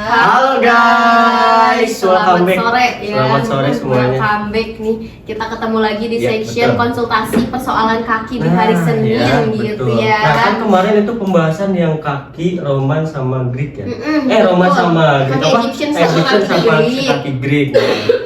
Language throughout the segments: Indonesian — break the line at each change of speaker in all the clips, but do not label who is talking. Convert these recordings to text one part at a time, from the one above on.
Halo guys,
selamat
welcome back.
sore ya.
Selamat sore semuanya.
Welcome back nih. Kita ketemu lagi di
Ya,
section
betul.
konsultasi persoalan kaki di hari Senin
ya,
gitu
betul.
ya.
Nah, kan kemarin itu pembahasan yang kaki, Roman sama Greek ya.
Betul.
Roman sama Greek
Kaki
apa?
Egyptian sama
Egyptian
kaki
sama
Greek.
kaki Greek.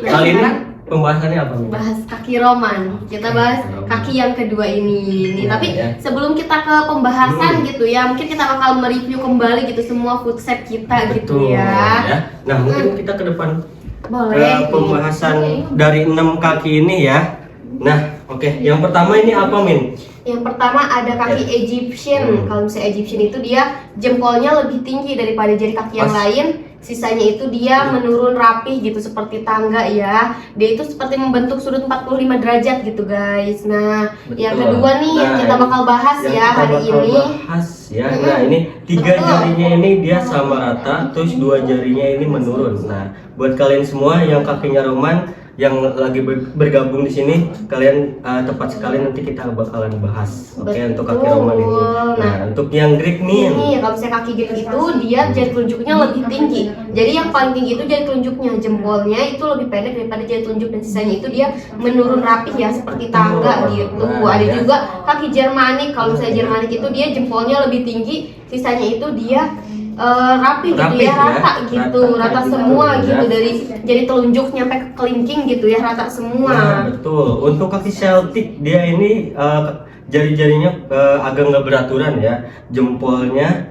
Kali ini pembahasannya apa nih?
Bahas kaki Roman. Kita bahas kaki yang kedua ini. Nih, tapi
Ya.
sebelum kita ke pembahasan gitu ya, mungkin kita bakal mereview kembali gitu semua food set kita gitu
Betul,
ya.
Nah, mungkin kita ke depan
Boleh.
pembahasan dari 6 kaki ini ya. Nah, oke. Yang pertama ini apa, Min?
Yang pertama ada kaki Egyptian. Kalau misalnya Egyptian itu dia jempolnya lebih tinggi daripada jari kaki yang lain. Sisanya itu dia menurun rapih gitu seperti tangga ya. Dia itu seperti membentuk sudut 45 derajat gitu guys. Nah, yang kedua nih yang kita bakal bahas
yang
ya
kita
hari
bakal
ini.
bahas ya. Nah, ini 3 jarinya ini dia sama rata, terus 2 jarinya ini menurun. Nah, buat kalian semua yang kakinya Roman yang lagi bergabung di sini, kalian tepat sekali nanti kita bakalan bahas. Oke, untuk kaki Roman ini. Nah, untuk yang Greek nih.
Ini kalau misalnya kaki Greek itu dia jari telunjuknya lebih tinggi. Jadi yang paling tinggi itu jari telunjuknya, jempolnya itu lebih pendek daripada jari telunjuk dan sisanya itu dia menurun rapih ya seperti tangga gitu. Ada juga kaki Jermanik. Kalau misalnya Jermanik itu dia jempolnya lebih tinggi, sisanya itu dia rapi gitu ya, rata gitu, rata semua gitu dari jari telunjuk nyampe ke kelingking gitu ya, rata semua.
Nah, betul. Untuk kaki Celtic dia ini jari-jarinya agak nggak beraturan ya. Jempolnya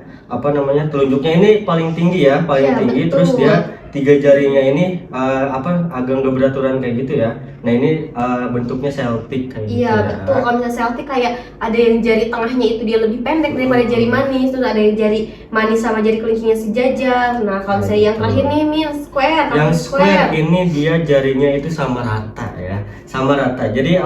telunjuknya ini paling tinggi ya, paling tinggi.
Betul.
Terus dia 3 jarinya ini agak nggak beraturan kayak gitu ya. Nah, ini bentuknya Celtic kayak gitu.
Iya betul, kalau misalnya Celtic kayak ada yang jari tengahnya itu dia lebih pendek daripada jari manis, terus ada yang jari manis sama jari kelingkingnya sejajar. Nah kalau misalnya yang terakhir nih Min, square.
Yang square ini dia jarinya itu sama rata ya, sama rata. Jadi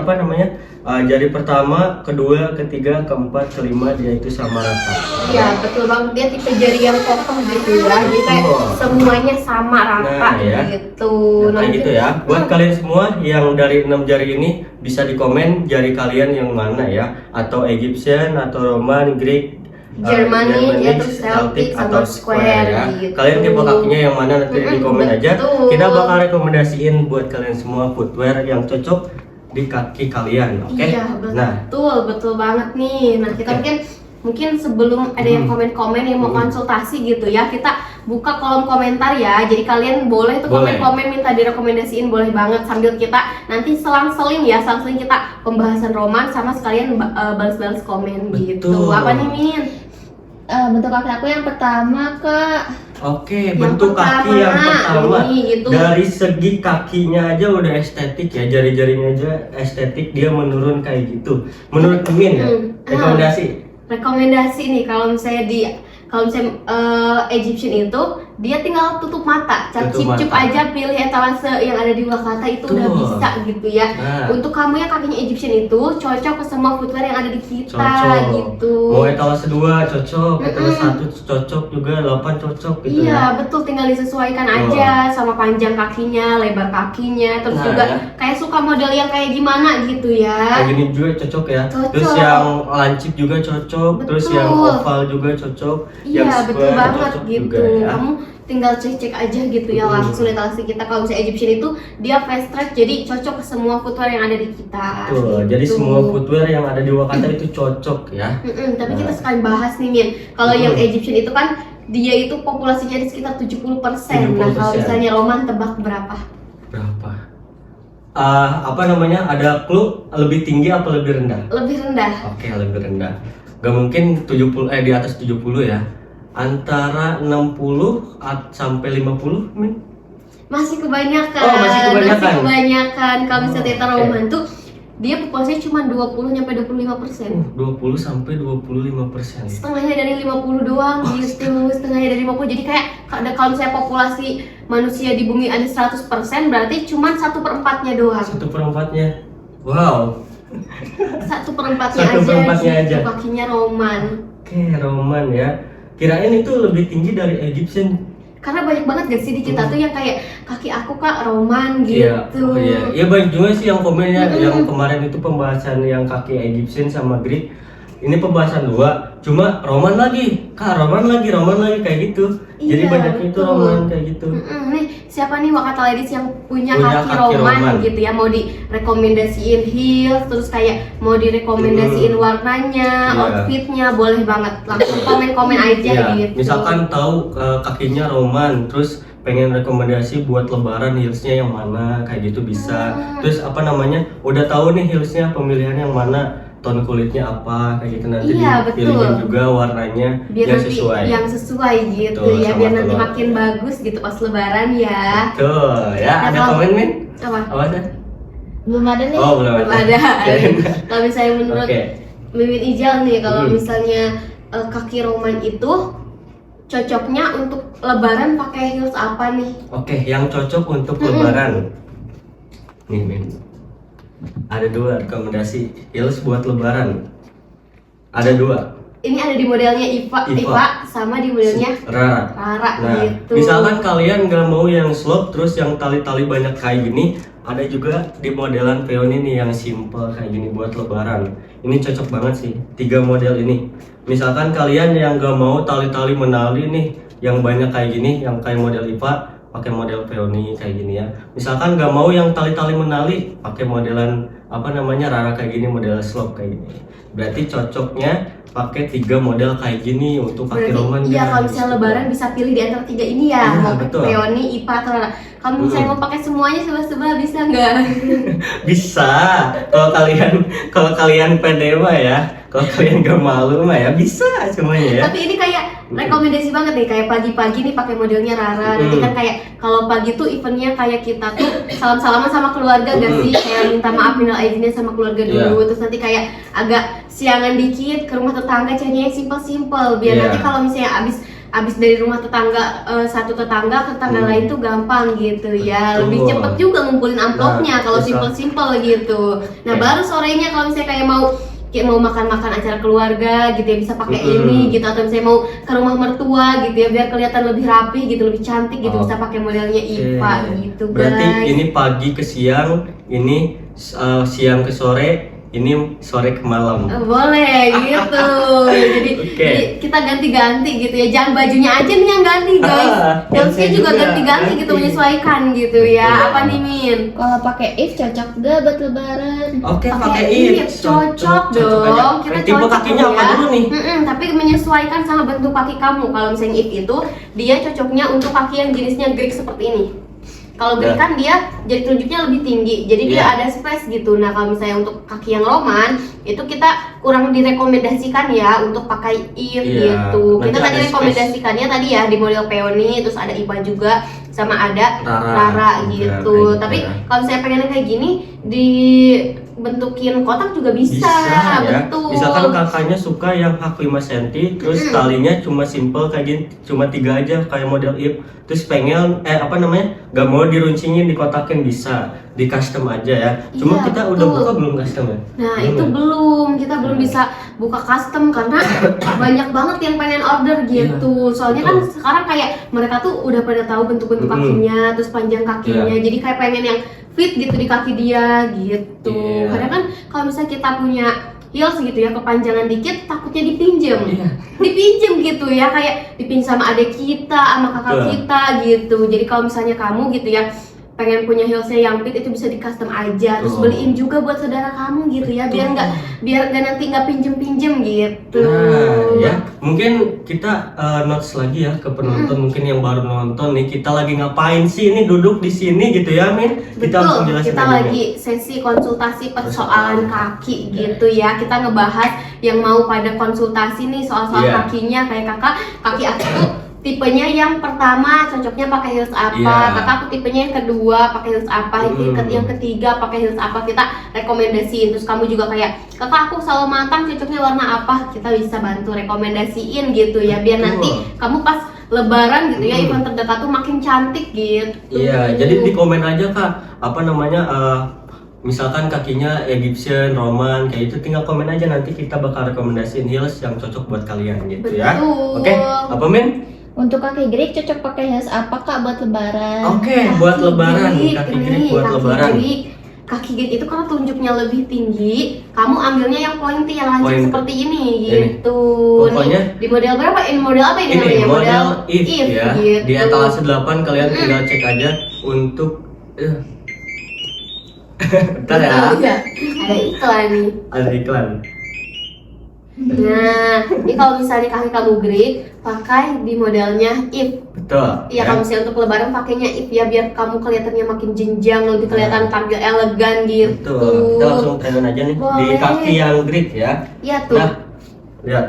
jari pertama, kedua, ketiga, keempat, kelima dia itu sama rata.
Iya betul banget, dia tipe jari yang kokoh gitu ya, jadi kayak semuanya sama rata gitu.
Nah, kayak gitu ya. Buat kalian semua yang dari 6 jari ini bisa di komen jari kalian yang mana ya, atau Egyptian atau Roman, Greek,
Germany, ya, terus Celtic atau square
ya.
gitu.
Kalian tipe kakinya yang mana nanti di komen aja. Kita bakal rekomendasiin buat kalian semua footwear yang cocok di kaki kalian, oke?
Iya betul banget nih. Nah kita mungkin sebelum ada yang komen-komen yang mau konsultasi gitu ya, kita buka kolom komentar ya. Jadi kalian boleh tuh komen-komen minta direkomendasiin, boleh banget, sambil kita nanti selang-seling kita pembahasan Roman sama sekalian balas-balas komen gitu. Apa nih Min?
Bentuk kaki aku yang pertama Kak.
Oke, bentuk kaki yang pertama
gitu.
Dari segi kakinya aja udah estetik ya, jari-jarinya aja estetik, dia menurun kayak gitu. Menurut Min ya,
rekomendasi nih kalau misalnya Egyptian itu dia tinggal tutup mata, cip-cip aja, pilih etalase yang ada di Wakata itu udah bisa gitu ya. Untuk kamu yang kakinya Egyptian itu cocok ke semua footwear yang ada di kita gitu.
Mau etalase 2 cocok, etalase 1 cocok juga, 8 cocok gitu.
Iya betul, tinggal disesuaikan aja sama panjang kakinya, lebar kakinya, terus juga kayak suka model yang kayak gimana gitu ya.
Kayak gini juga cocok ya. Terus yang lancip juga cocok, terus yang oval juga cocok.
Iya betul banget gitu.
Ya.
Kamu tinggal cek aja gitu ya langsung etalase kita. Kalau misalnya Egyptian itu dia fast track, jadi cocok ke semua footwear yang ada di kita.
Betul. Jadi semua footwear yang ada di Wakata itu cocok ya.
Tapi kita sekali bahas nih Min. Kalau yang Egyptian itu kan dia itu populasinya di sekitar 70%. Nah kalau misalnya Roman tebak berapa?
Ada clue lebih tinggi apa lebih rendah?
Lebih rendah.
Oke, lebih rendah. Gak mungkin 70 di atas 70 ya. Antara 60 sampai 50 Min.
Masih kebanyakan.
Masih
kebanyakan. Kalau misalnya Roman tuh dia populasinya cuma 20 sampai 25%.
20 sampai 25%.
Setengahnya dari 50 doang gitu. Setengahnya dari 50. Jadi kayak kalau misalnya populasi manusia di bumi ada 100%, berarti cuma 1/4-nya doang.
1/4-nya. Wow.
1/4-nya aja. Kakinya Roman.
Oke, Roman ya. Kirain itu lebih tinggi dari Egyptian.
Karena banyak banget gak sih di kita tuh yang kayak kaki aku Kak Roman gitu.
Iya banyak juga sih yang komennya yang kemarin itu pembahasan yang kaki Egyptian sama Greek ini pembahasan 2, cuma Roman lagi, Kak, Roman lagi kayak gitu. Jadi
Iya,
banyaknya itu
betul.
Roman kayak gitu.
Nih siapa nih Wakata Ladies yang punya
Punya
kaki
kaki
Roman
Roman.
gitu ya, mau direkomendasiin heels, terus kayak mau direkomendasiin warnanya,
Iya.
outfitnya, boleh banget langsung komen-komen aja
Iya,
gitu.
misalkan tahu kakinya Roman, terus pengen rekomendasi buat lebaran heelsnya yang mana, kayak gitu bisa. Terus apa namanya, udah tahu nih heelsnya pemilihan yang mana, tone kulitnya apa, kayak gitu nanti
Iya,
dipilihin
betul.
juga warnanya
Biar
yang
nanti
sesuai.
yang sesuai gitu
Betul,
ya,
sama
biar nanti
telur.
makin bagus gitu pas lebaran ya.
Betul, ya.
Nah,
Ada
kalau-
komen Min?
Apa?
Apa ada?
Belum ada nih.
Oh, belum
Belum
ada.
ada.
Oke.
Kalau misalnya menurut
Oke.
Mimin Ijal nih, kalau
Hmm.
misalnya kaki Roman itu cocoknya untuk lebaran pakai heels apa nih?
Oke, yang cocok untuk
Mm-mm.
lebaran. Nih, Min. Ada 2 rekomendasi heels buat lebaran. Ada 2.
Ini ada di modelnya Iva sama di modelnya
Rara.
Rara
Nah,
gitu.
misalkan kalian nggak mau yang slope terus yang tali-tali banyak kayak gini, ada juga di modelan peony nih yang simple kayak gini buat lebaran. Ini cocok banget sih, 3 model ini. Misalkan kalian yang nggak mau tali-tali menali nih, yang banyak kayak gini, yang kayak model Iva, pakai model peony kayak gini ya. Misalkan nggak mau yang tali-tali menali, pakai modelan apa namanya Rara kayak gini, model slope kayak gini. Berarti cocoknya pakai 3 model kayak gini untuk kaki
Berarti
Roman.
iya,
guys.
kalau misalnya lebaran bisa pilih di antara 3 ini ya,
Iya,
mau
betul.
peony, Iva atau Rara. Kalau misalnya mau pakai semuanya sebelah-sebelah bisa nggak?
Bisa, kalau kalian pede mah ya, kalau kalian gak malu mah ya bisa semuanya ya.
Tapi ini kayak rekomendasi banget nih, kayak pagi-pagi nih pakai modelnya Rara. Nanti kan kayak kalau pagi tuh eventnya kayak kita tuh salam-salaman sama keluarga gak sih? Kayak minta maaf minal aidinnya sama keluarga dulu. Terus nanti kayak agak siangan dikit ke rumah tetangga, caranya yang simple-simple. Biar
Iya.
nanti kalau misalnya abis dari rumah tetangga, satu tetangga ke tetangga lain tuh gampang gitu ya. Lebih
Betul.
cepet juga ngumpulin amplopnya
Nah,
kalau
bisa.
simple-simple gitu. Nah
Oke.
baru sorenya kalau misalnya kayak mau makan-makan acara keluarga gitu ya, bisa pakai
Mm-mm.
ini gitu, atau misalnya mau ke rumah mertua gitu ya, biar kelihatan lebih rapi gitu, lebih cantik gitu, bisa pakai modelnya Iva gitu.
Berarti
guys.
ini pagi ke siang, ini siang ke sore, ini sore ke malam.
Boleh gitu.
Oke.
Jadi kita ganti-ganti gitu ya, jangan bajunya aja nih yang ganti guys, heelsnya juga ganti-ganti gitu, menyesuaikan gitu ya.
Betul.
Apa nih Min?
Kalau pakai if cocok gak buat lebaran?
Oke,
Pakai
pakai
if,
if.
cocok
aja.
dong. Kita
Tipe
cocok
kakinya apa
ya.
dulu nih?
Tapi menyesuaikan sama bentuk kaki kamu. Kalau misalnya if itu dia cocoknya untuk kaki yang jenisnya Greek seperti ini. Kalau Greek
Ya.
kan dia jadi telunjuknya lebih tinggi, jadi dia
Ya.
ada space gitu. Nah kalau misalnya untuk kaki yang Roman itu kita kurang direkomendasikan ya untuk pakai if
Iya,
gitu.
nanti
Kita tadi
ada space.
rekomendasikannya tadi ya di model peony, terus ada Iva juga, sama ada Rara
Juga,
gitu.
kayak
Tapi
gitu ya.
kalau misalnya pengennya kayak gini dibentukin kotak juga bisa,
ya.
betul.
Misalkan kakaknya suka yang hak 5 cm, terus talinya cuma simple kayak gini, cuma 3 aja kayak model if. Terus pengen apa namanya? Gak mau diruncingin, dikotakin bisa, di custom aja ya. Cuma
Iya,
kita
betul.
udah buka belum custom ya?
Nah
Belum
itu
ya?
belum, kita belum bisa buka custom karena banyak banget yang pengen order gitu. Soalnya kan
betul.
sekarang kayak mereka tuh udah pada tahu bentuk-bentuk
Mm-mm.
kakinya, terus panjang kakinya. Jadi kayak pengen yang fit gitu di kaki dia gitu.
Iya.
Karena kan kalau misalnya kita punya heels gitu ya, kepanjangan dikit takutnya dipinjem.
Iya.
Dipinjem gitu ya, kayak dipinjam sama adik kita, sama kakak
Betul.
kita gitu. Jadi kalau misalnya kamu gitu ya pengen punya heelsnya yang fit, itu bisa di custom aja, terus
Betul.
beliin juga buat saudara kamu gitu ya, biar nggak nanti nggak pinjem gitu.
Nah, ya mungkin kita notes lagi ya ke penonton mungkin yang baru nonton nih, kita lagi ngapain sih ini duduk di sini gitu ya, Min? Kita langsung
Betul,
jelasin
kita
aja,
lagi sesi konsultasi persoalan kaki gitu ya. Kita ngebahas yang mau pada konsultasi nih soal-soal
Iya.
kakinya, kayak kakak, kaki aku tuh tipenya yang pertama cocoknya pakai heels apa,
Iya.
kakak aku tipenya yang kedua pakai heels apa, yang ketiga pakai heels apa, kita rekomendasiin. Terus kamu juga kayak, kakak aku selalu matang cocoknya warna apa, kita bisa bantu rekomendasiin gitu ya, biar
Betul.
nanti kamu pas lebaran gitu ya, event terdekat tuh makin cantik gitu.
Iya, jadi di komen aja Kak, apa namanya misalkan kakinya Egyptian, Roman kayak itu, tinggal komen aja, nanti kita bakal rekomendasiin heels yang cocok buat kalian gitu ya.
Betul.
Oke, apa Min?
Untuk kaki Greek cocok pakai heels apa kak buat lebaran?
Oke, buat lebaran, kaki Greek buat lebaran.
kaki Git itu karena telunjuknya lebih tinggi, kamu ambilnya yang pointy yang lancip
Pointy.
seperti ini gitu.
Pokoknya
Nih, di model berapa? Ini model apa ini
ini
namanya?
model if ya.
gitu.
Di etalase 8 kalian tinggal cek aja untuk bentar ya.
Iya, ada iklan nih.
Ada iklan.
Nah, ini kalau misalnya kaki kamu grid, pakai di modelnya if.
Betul.
Iya, kalau misalnya untuk lebaran pakainya if ya, biar kamu kelihatannya makin jenjang, lebih kelihatan tampil elegan gitu.
Betul. Kita langsung trenin aja nih di
Boleh.
kaki yang grid ya.
Iya tuh,
Nah, lihat.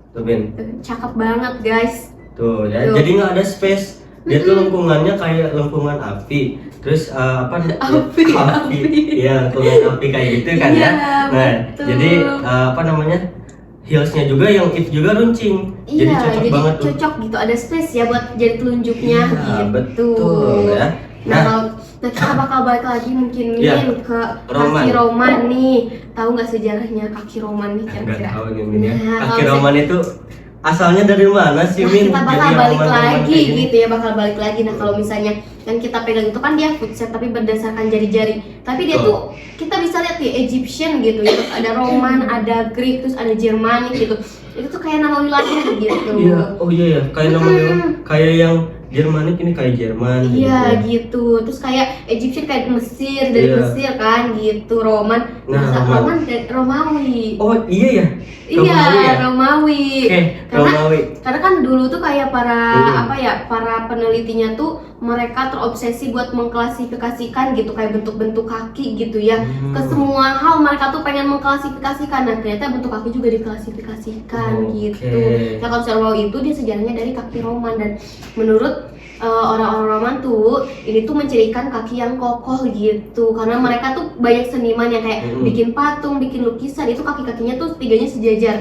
Tuh Bin.
cakep banget guys.
Tuh ya.
Tuh.
Jadi nggak ada space. Dia tuh lengkungannya kayak lengkungan api. Terus
Api.
Iya, lengkungan api kayak gitu kan
Iya,
ya. Nah,
betul.
jadi apa namanya? Heelsnya juga yang if juga runcing. Jadi
Iya,
cocok
jadi
banget tuh.
cocok gitu, ada space ya buat jadi telunjuknya
Iya,
gitu.
betul ya.
Nah, kalau kita bakal balik lagi mungkin
Iya,
Min ke
Roman.
kaki Roman nih. Tahu nggak sejarahnya kaki Roman nih
Nggak
kira-kira?
tahu nih Min ya.
Nah,
Kaki
kalau
Roman itu asalnya dari mana sih
Nah,
Min?
kita bakal
Jadi
balik
Roman-Roman
lagi
kayak gini?
gitu ya, bakal balik lagi. Nah, kalau misalnya yang kita pegang itu kan dia footset tapi berdasarkan jari-jari. Tapi dia tuh kita bisa lihat di Egyptian gitu ya. Terus ada Roman, ada Greek, terus ada Jermanik gitu. Itu tuh kayak nama wilayah gitu.
Iya, oh iya ya, kayak namanya kayak yang Jermanik ini kayak Jerman.
Iya
gitu.
gitu. Terus kayak Egyptian kayak Mesir, dari
Iya.
Mesir kan gitu. Roman,
Nah,
masa
Roman.
Roman dari Romawi.
Oh iya ya.
Iya,
Romawi ya?
Romawi.
Oke, Romawi.
Karena kan dulu tuh kayak para
Hmm.
apa ya, para penelitinya tuh mereka terobsesi buat mengklasifikasikan gitu kayak bentuk-bentuk kaki gitu ya. Ke semua hal mereka tuh pengen mengklasifikasikan. Nah, ternyata bentuk kaki juga diklasifikasikan
Oke.
gitu. Nah, kalau misalnya Romawi itu dia sejarahnya dari kaki Roman, dan menurut orang-orang Roman tuh ini tuh mencirikan kaki yang kokoh gitu, karena mereka tuh banyak seniman yang kayak bikin patung, bikin lukisan, itu kaki-kakinya tuh tiganya sejajar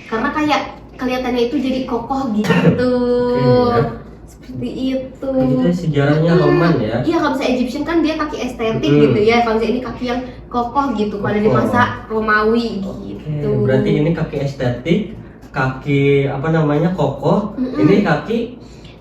karena kayak kelihatannya itu jadi kokoh gitu.
Oke, ya.
Seperti itu.
Itu sejarahnya Roman ya.
Iya, kalau misalnya Egyptian kan dia kaki estetik
Hmm.
gitu ya, kalau misalnya ini kaki yang kokoh gitu pada di
Kokoh.
masa Romawi
Oke,
gitu.
berarti ini kaki estetik, kaki apa namanya kokoh. Ini kaki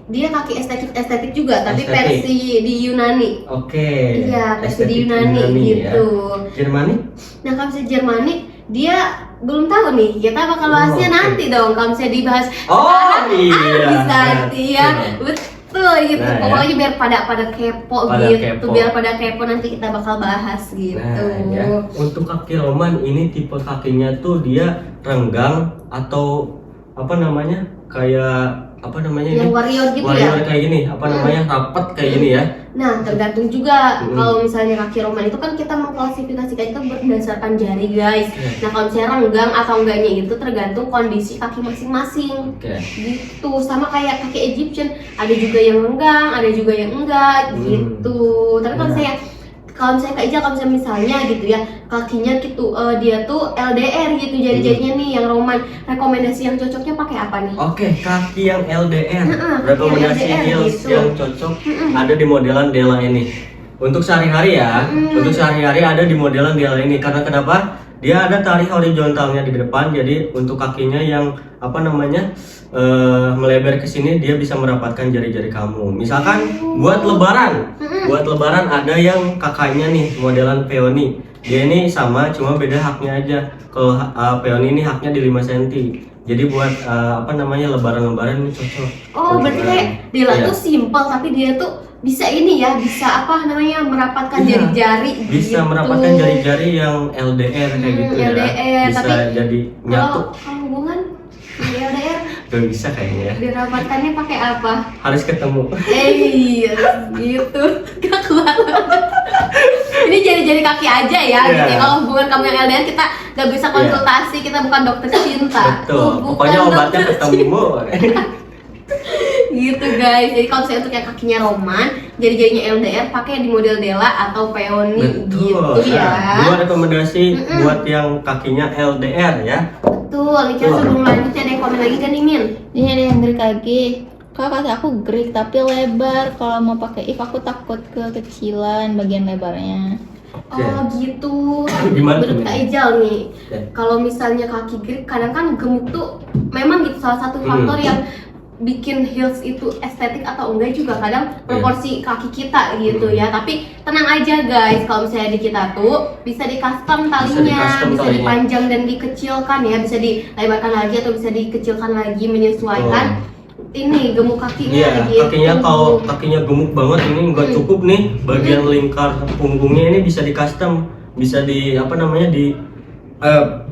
dia kaki estetik juga, tapi
Estetik.
versi di Yunani.
oke.
Iya, versi di
estetik
Yunani gitu.
Ya. Jermanik?
Nah, kalau misalnya Jermanik, dia belum tahu nih. Kita bakal bahasnya
oke.
nanti dong. Kalau misalnya dibahas
Oh,
sekarang,
iya.
bisa nanti ya.
Betul.
Betul gitu.
Nah, ya.
Pokoknya biar pada kepo
Pada
gitu.
kepo.
Biar pada kepo nanti kita bakal bahas gitu.
Nah, ya. Untuk kaki Roman ini tipe kakinya tuh dia renggang atau apa namanya? Kayak apa namanya
Yang
ini?
warrior gitu
Warrior
ya.
kayak gini, apa namanya? Rapat kayak gini ya.
Nah, tergantung juga
Hmm.
kalau misalnya kaki Roman itu kan kita mengklasifikasikan itu berdasarkan jari, guys. Nah, kalau misalnya renggang atau enggaknya itu tergantung kondisi kaki masing-masing.
Oke.
Gitu, sama kayak kaki Egyptian, ada juga yang renggang, ada juga yang enggak gitu. Tapi kalau
Nah.
misalnya Kak Ijal, kalau misalnya gitu ya, kakinya gitu dia tuh LDR gitu, jari-jarinya nih yang Roman, rekomendasi yang cocoknya pakai apa nih?
Oke, kaki yang LDR.
Kaki
Rekomendasi
yang LDR
heels
gitu.
yang cocok ada di modelan Della ini. Untuk sehari-hari ya, untuk sehari-hari ada di modelan Della ini. Karena kenapa? Dia ada tali horizontalnya di depan, jadi untuk kakinya yang apa namanya melebar ke sini dia bisa merapatkan jari-jari kamu. Misalkan buat lebaran ada yang kakaknya nih modelan peony. Dia ini sama, cuma beda haknya aja. Kalau peony ini haknya di 5 cm. Jadi buat apa namanya lebaran-lebaran ini cocok.
Oh, berarti kayak Della
Iya.
tuh simple tapi dia tuh bisa ini ya, bisa apa namanya merapatkan
Iya,
jari-jari
bisa
gitu.
merapatkan jari-jari yang LDR kayak gitu ya.
LDR,
Bisa
tapi
jadi nyatu.
Kalau hubungan di LDR
Gak bisa kayaknya ya.
dirapatkannya pakai apa?
Harus ketemu.
Iya, gitu. Gak kuat. Ini jari-jari kaki aja ya,
Iya.
gitu ya. Kalau hubungan kamu yang LDR kita gak bisa konsultasi, kita bukan dokter cinta.
Betul.
Bukan
Pokoknya obatnya
dokter
ketemu.
gitu guys. Jadi kalau saya untuk yang kakinya Roman, jari-jarinya LDR pakai di model Della atau Peony
Betul.
gitu ya.
Nah, dua rekomendasi buat yang kakinya LDR ya.
Betul. Nih kita sebelum lanjut ada yang komen lagi kan nih Min?
Ini ada yang Greek lagi. Kak, kaki aku Greek tapi lebar. Kalau mau pakai if aku takut kekecilan bagian lebarnya.
Oke.
Oh gitu.
Gimana
Menurut
tuh,
Kak
Min?
Ijal nih,
Oke.
kalau misalnya kaki Greek kadang kan gemuk tuh memang gitu salah satu faktor yang bikin heels itu estetik atau enggak juga kadang proporsi kaki kita gitu ya. Tapi tenang aja guys, kalau misalnya di kita tuh bisa di custom talinya, bisa dipanjang dan dikecilkan ya, bisa dilebarkan lagi atau bisa dikecilkan lagi menyesuaikan ini gemuk kakinya gitu.
Kakinya kalau kakinya gemuk banget ini nggak cukup nih bagian lingkar punggungnya, ini bisa di custom, bisa di apa namanya di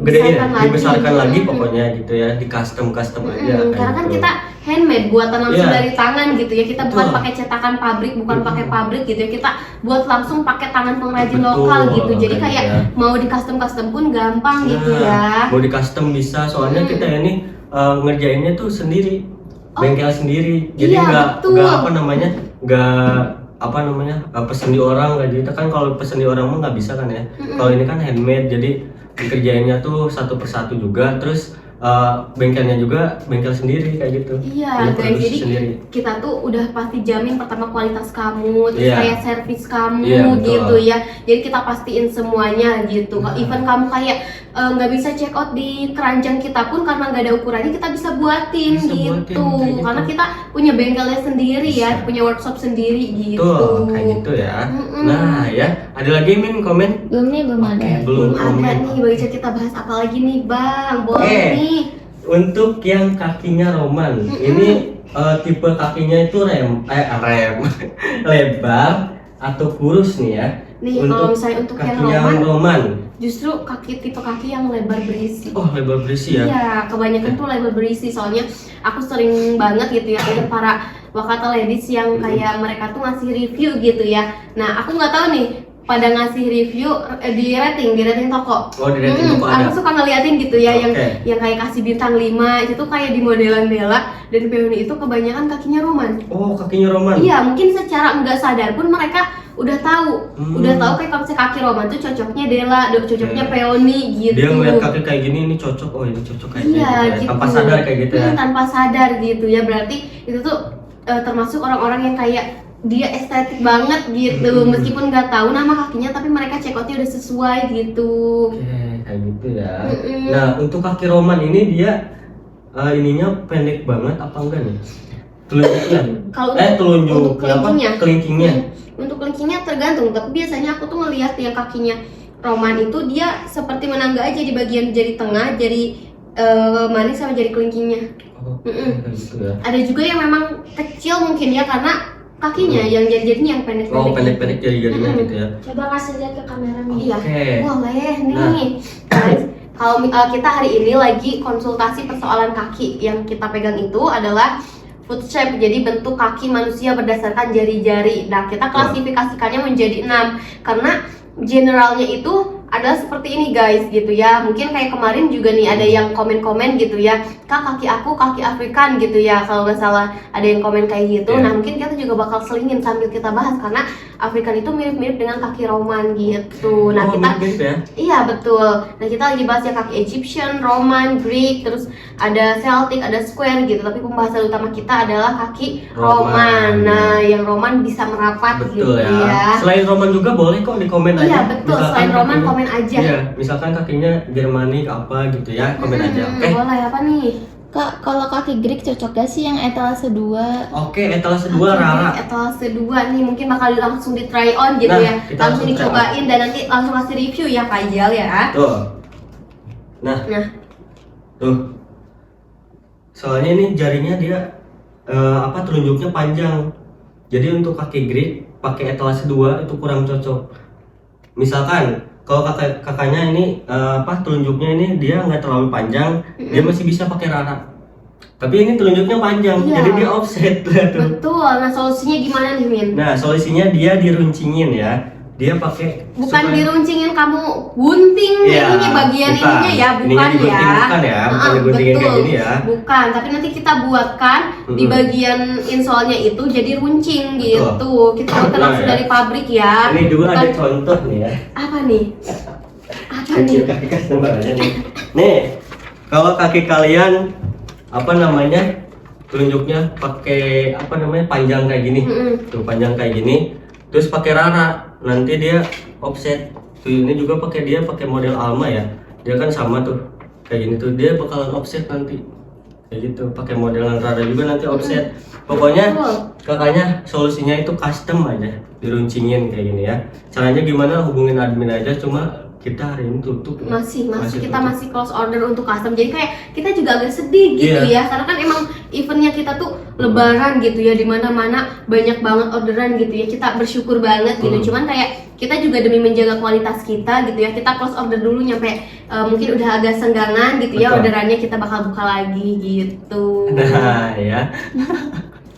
gedein, dibesarkan lagi pokoknya gitu ya, di custom aja.
Karena kan kita handmade, buatan langsung dari tangan gitu ya, kita bukan pakai cetakan pabrik, bukan pakai pabrik gitu ya, kita buat langsung pakai tangan pengrajin lokal gitu. Jadi kayak mau di custom pun gampang gitu ya.
Mau di custom bisa, soalnya kita ini ngerjainnya tuh sendiri, bengkel sendiri, jadi nggak pesen di orang nggak gitu kan. Kalau pesen di orang mah nggak bisa kan ya. Kalau ini kan handmade, jadi dikerjainnya tuh satu persatu juga, terus bengkelnya juga bengkel sendiri kayak gitu.
Iya guys, jadi
sendiri.
Kita tuh udah pasti jamin pertama kualitas kamu, terus kayak servis kamu gitu ya. Jadi kita pastiin semuanya gitu. Even kamu kayak nggak bisa check out di keranjang kita pun karena nggak ada ukurannya, kita bisa buatin gitu. Karena kita punya bengkelnya sendiri ya, punya workshop sendiri gitu.
Tuh, kayak gitu ya. Nah ya, ada lagi Min komen?
Belum ada.
Belum
ada nih. Bagi kita bahas apa lagi nih Bang? Boleh nih.
Untuk yang kakinya Roman, ini tipe kakinya itu lebar atau kurus nih ya.
Nih kalau misalnya untuk
kaki
yang
Roman,
justru tipe kaki yang lebar berisi.
Oh, lebar berisi ya?
Iya, kebanyakan tuh lebar berisi. Soalnya aku sering banget gitu ya ada para wakata ladies yang kayak mereka tuh ngasih review gitu ya. Nah, aku nggak tahu nih pada ngasih review di rating toko.
Oh, di rating toko ada.
Aku suka ngeliatin gitu ya, yang kayak kasih bintang 5 itu tuh kayak di modelan Bella dan Peony itu kebanyakan kakinya Roman.
Oh, kakinya Roman.
Iya, mungkin secara nggak sadar pun mereka udah tahu kayak kalau misalnya kaki Roman tuh cocoknya Della, cocoknya Peony gitu.
Dia ngeliat kaki kayak gini, ini cocok, oh ini cocok kayak gitu. Tanpa sadar kayak gitu ya.
Tanpa sadar gitu ya, berarti itu tuh termasuk orang-orang yang kayak dia estetik banget gitu, meskipun nggak tahu nama kakinya tapi mereka check outnya udah sesuai gitu.
Oke, kayak gitu ya. Nah, untuk kaki Roman ini dia ininya pendek banget apa enggak nih? Telunjuknya?
Untuk
kelingkingnya.
Untuk kelingkingnya tergantung, tapi biasanya aku tuh ngelihat yang kakinya Roman itu dia seperti menangga aja di bagian jari tengah, jari manis sama jari kelingkingnya.
Kayak gitu ya.
Ada juga yang memang kecil mungkin ya, karena kakinya yang jari-jarinya yang pendek-pendek.
Oh, pendek-pendek jari-jarinya gitu ya.
Coba kasih lihat ke kamera nih. Iya. Boleh nih. Kalau kita hari ini lagi konsultasi persoalan kaki, yang kita pegang itu adalah foot shape, jadi bentuk kaki manusia berdasarkan jari-jari. Nah, kita klasifikasikannya menjadi 6 karena generalnya itu adalah seperti ini guys gitu ya. Mungkin kayak kemarin juga nih ada yang komen-komen gitu ya, Kak kaki aku kaki Afrikan gitu ya, kalau nggak salah ada yang komen kayak gitu. Nah mungkin kita juga bakal selingin sambil kita bahas karena Afrikan itu mirip-mirip dengan kaki Roman gitu. Nah kita
mirip ya?
Iya betul. Nah kita lagi bahas ya kaki Egyptian, Roman, Greek, terus ada Celtic, ada Square gitu. Tapi pembahasan utama kita adalah kaki Roman. Nah yang Roman bisa merapat gitu ya.
Selain Roman juga boleh kok di komen aja.
Iya betul. Selain Roman komen aja.
Iya, misalkan kakinya Germanik apa gitu ya, komen aja. Oke.
Boleh apa nih?
Kak, kalau kaki Greek cocok gak sih yang etalase 2?
Oke, etalase 2 Rara.
Etalase 2 nih mungkin bakal langsung di try on gitu ya. Langsung dicobain dan nanti langsung kasih review ya Kak Ijal ya.
Tuh. Nah. Tuh. Soalnya ini jarinya dia telunjuknya panjang. Jadi untuk kaki Greek pakai etalase 2 itu kurang cocok. Misalkan kalau kakaknya ini telunjuknya ini dia nggak terlalu panjang, dia masih bisa pakai Rara. Tapi ini telunjuknya panjang, jadi dia offset lah tuh.
Betul. Nah solusinya gimana nih Min?
Nah solusinya dia diruncingin ya. Dia pakai
diruncingin kamu gunting ini bagian ininya ya, bukan ya.
Bukan diguntingin kayak gini ya.
Bukan, tapi nanti kita buatkan di bagian insolnya itu jadi runcing gitu. Kita buatkan langsung dari pabrik ya.
Ini juga ada contoh nih ya.
Apa nih?
Kaki customer aja nih. Nih, kalau kaki kalian telunjuknya pakai panjang kayak gini. Tuh panjang kayak gini. Terus pakai Rara, nanti dia offset. Tuh ini juga pakai model Alma ya. Dia kan sama tuh. Kayak gini tuh dia bakalan offset nanti. kayak gitu. Pakai modelan Rara juga nanti offset. Pokoknya
Betul.
kakaknya solusinya itu custom aja, diruncingin kayak gini ya. Caranya gimana? Hubungin admin aja, cuma kita hari ini tutup ya.
Masih kita
tutup.
masih close order untuk custom, jadi kayak kita juga agak sedih gitu
Iya.
ya, karena kan emang eventnya kita tuh lebaran gitu ya, dimana mana banyak banget orderan gitu ya, kita bersyukur banget gitu. Cuman kayak kita juga demi menjaga kualitas kita gitu ya, kita close order dulu nyampe mungkin udah agak senggangan gitu ya,
Betul.
orderannya kita bakal buka lagi gitu.
Nah ya.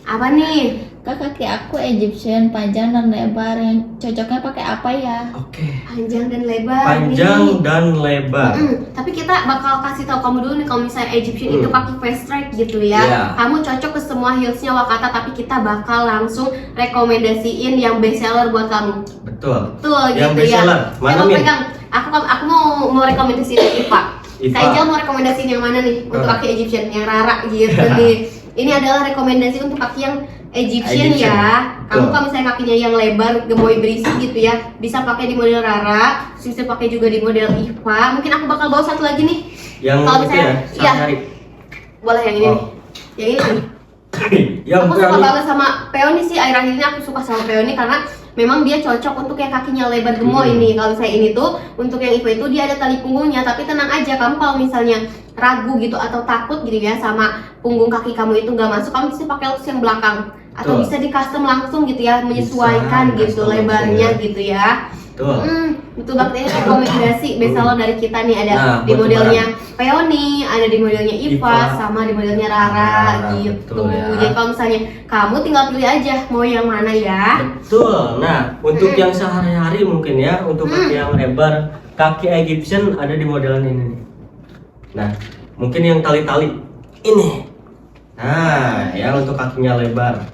Apa nih?
Kak, kaki aku Egyptian panjang dan lebar, yang cocoknya pakai apa ya?
Oke.
Panjang dan lebar
Panjang
nih.
dan lebar.
Tapi kita bakal kasih tahu kamu dulu nih, kalau misalnya Egyptian itu kaki fast track gitu ya,
Iya.
kamu cocok ke semua heelsnya Wakata, tapi kita bakal langsung rekomendasiin yang best seller buat kamu.
Betul.
Tuh
Yang
gitu
best
ya.
seller, mana,
Coba
Min?
pegang. Aku mau rekomendasiin Iva.
Iva.
Kak Ijal mau rekomendasiin yang mana nih untuk kaki Egyptian? Yang Rara gitu nih. Ini adalah rekomendasi untuk kaki yang Egyptian ya. Kamu
Betul.
kalau misalnya kakinya yang lebar, gemoy berisi gitu ya, bisa pakai di model Rara, bisa pakai juga di model Iva. Mungkin aku bakal bawa satu lagi nih.
Yang
Kalau
itu
misalnya,
ya,
iya.
sehari.
Boleh yang ini
Oh.
nih. Yang ini nih.
Yang
Aku suka
berani.
banget sama peony sih, akhir-akhir ini aku suka sama peony karena memang dia cocok untuk yang kakinya lebar gemoy ini. Kalau misalnya ini tuh untuk yang Iva itu dia ada tali punggungnya, tapi tenang aja, kamu kalau misalnya ragu gitu atau takut gitu ya sama punggung kaki kamu itu nggak masuk, kamu bisa pakai lotus yang belakang atau
Betul.
bisa di custom langsung gitu ya, menyesuaikan
Bisa,
gitu
custom
lebarnya
langsung ya.
gitu ya.
Tuh.
Betul banget, ini rekomendasi best seller dari kita nih, ada
Nah,
di
buat
modelnya peony, ada di modelnya Iva,
Iva.
sama di modelnya Rara
Rara,
gitu.
betul ya.
Jadi kalau misalnya kamu tinggal pilih aja mau yang mana ya.
Betul. Nah, untuk yang sehari-hari mungkin ya, untuk kaki yang lebar, kaki Egyptian ada di modelan ini nih. Nah, mungkin yang tali-tali ini. Nah, ya untuk kakinya lebar.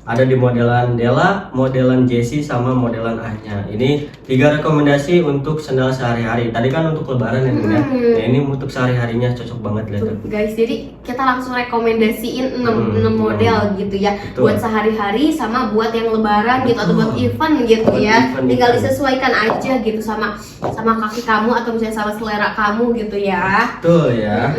Ada di modelan Della, modelan Jessie, sama modelan Anya. Ini 3 rekomendasi untuk sandal sehari-hari. Tadi kan untuk lebaran ya, Bun, ya. Nah, ini untuk sehari-harinya cocok banget lihat.
Tuh, guys, jadi kita langsung rekomendasiin 6 model gitu ya.
Betul.
Buat sehari-hari sama buat yang lebaran gitu, atau buat
Betul.
event gitu
Buat
ya.
event,
Tinggal
event.
disesuaikan aja gitu sama kaki kamu atau misalnya sama selera kamu gitu ya.
Betul ya.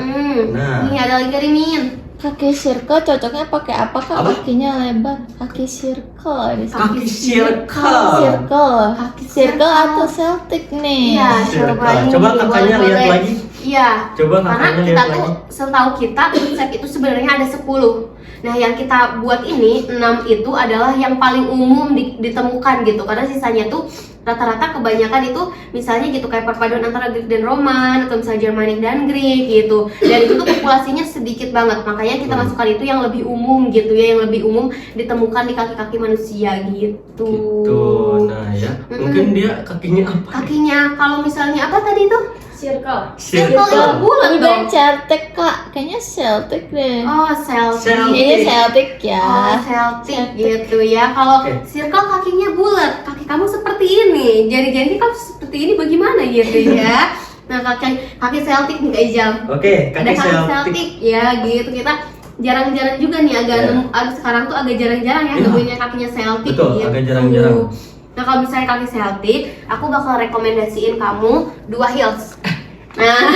Nah.
Ini ada lagi Rimin.
Kaki circle cocoknya pakai apa Kak?
Apa?
Kakinya lebar. Kaki circle di sini.
Kaki circle.
Circle.
Kaki
Circle
circle.
atau Celtic nih.
Iya,
Circle.
coba ini.
Coba kakaknya lihat
boleh.
lagi.
Iya.
Coba
Karena
kakaknya
kita
lihat
tuh,
lagi.
setahu kita konsep itu sebenarnya ada 10. Nah, yang kita buat ini 6 itu adalah yang paling umum ditemukan gitu. Karena sisanya tuh rata-rata kebanyakan itu misalnya gitu kayak perpaduan antara Greek dan Roman atau misalnya Germanic dan Greek gitu. Dan itu tuh populasinya sedikit banget. Makanya kita masukkan itu yang lebih umum gitu ya, yang lebih umum ditemukan di kaki-kaki manusia gitu.
Gitu. Nah, ya. Mungkin dia kakinya apa?
Kakinya kalau misalnya apa tadi itu?
Circle.
Circle itu bulat
Bukan
dong.
Celtic Kak, kayaknya Celtic deh.
Oh, Celtic.
Celtic.
Ini Celtic ya.
Oh, Celtic gitu ya. Kalau
Oke.
circle kakinya bulat, kaki kamu seperti ini. Jari-jarinya kamu seperti ini bagaimana gitu ya? Nah, kaki Celtic nih Kak Ijal.
Oke,
Ada
kaki
kaki
Celtic.
Celtic ya gitu. Kita jarang-jarang juga nih
Ya.
sekarang tuh agak jarang-jarang ya
Ya.
nemuinnya kakinya Celtic
Betul,
gitu.
agak jarang-jarang.
Nah, kalau misalnya kaki Celtic, aku bakal rekomendasiin kamu 2 heels. Nah,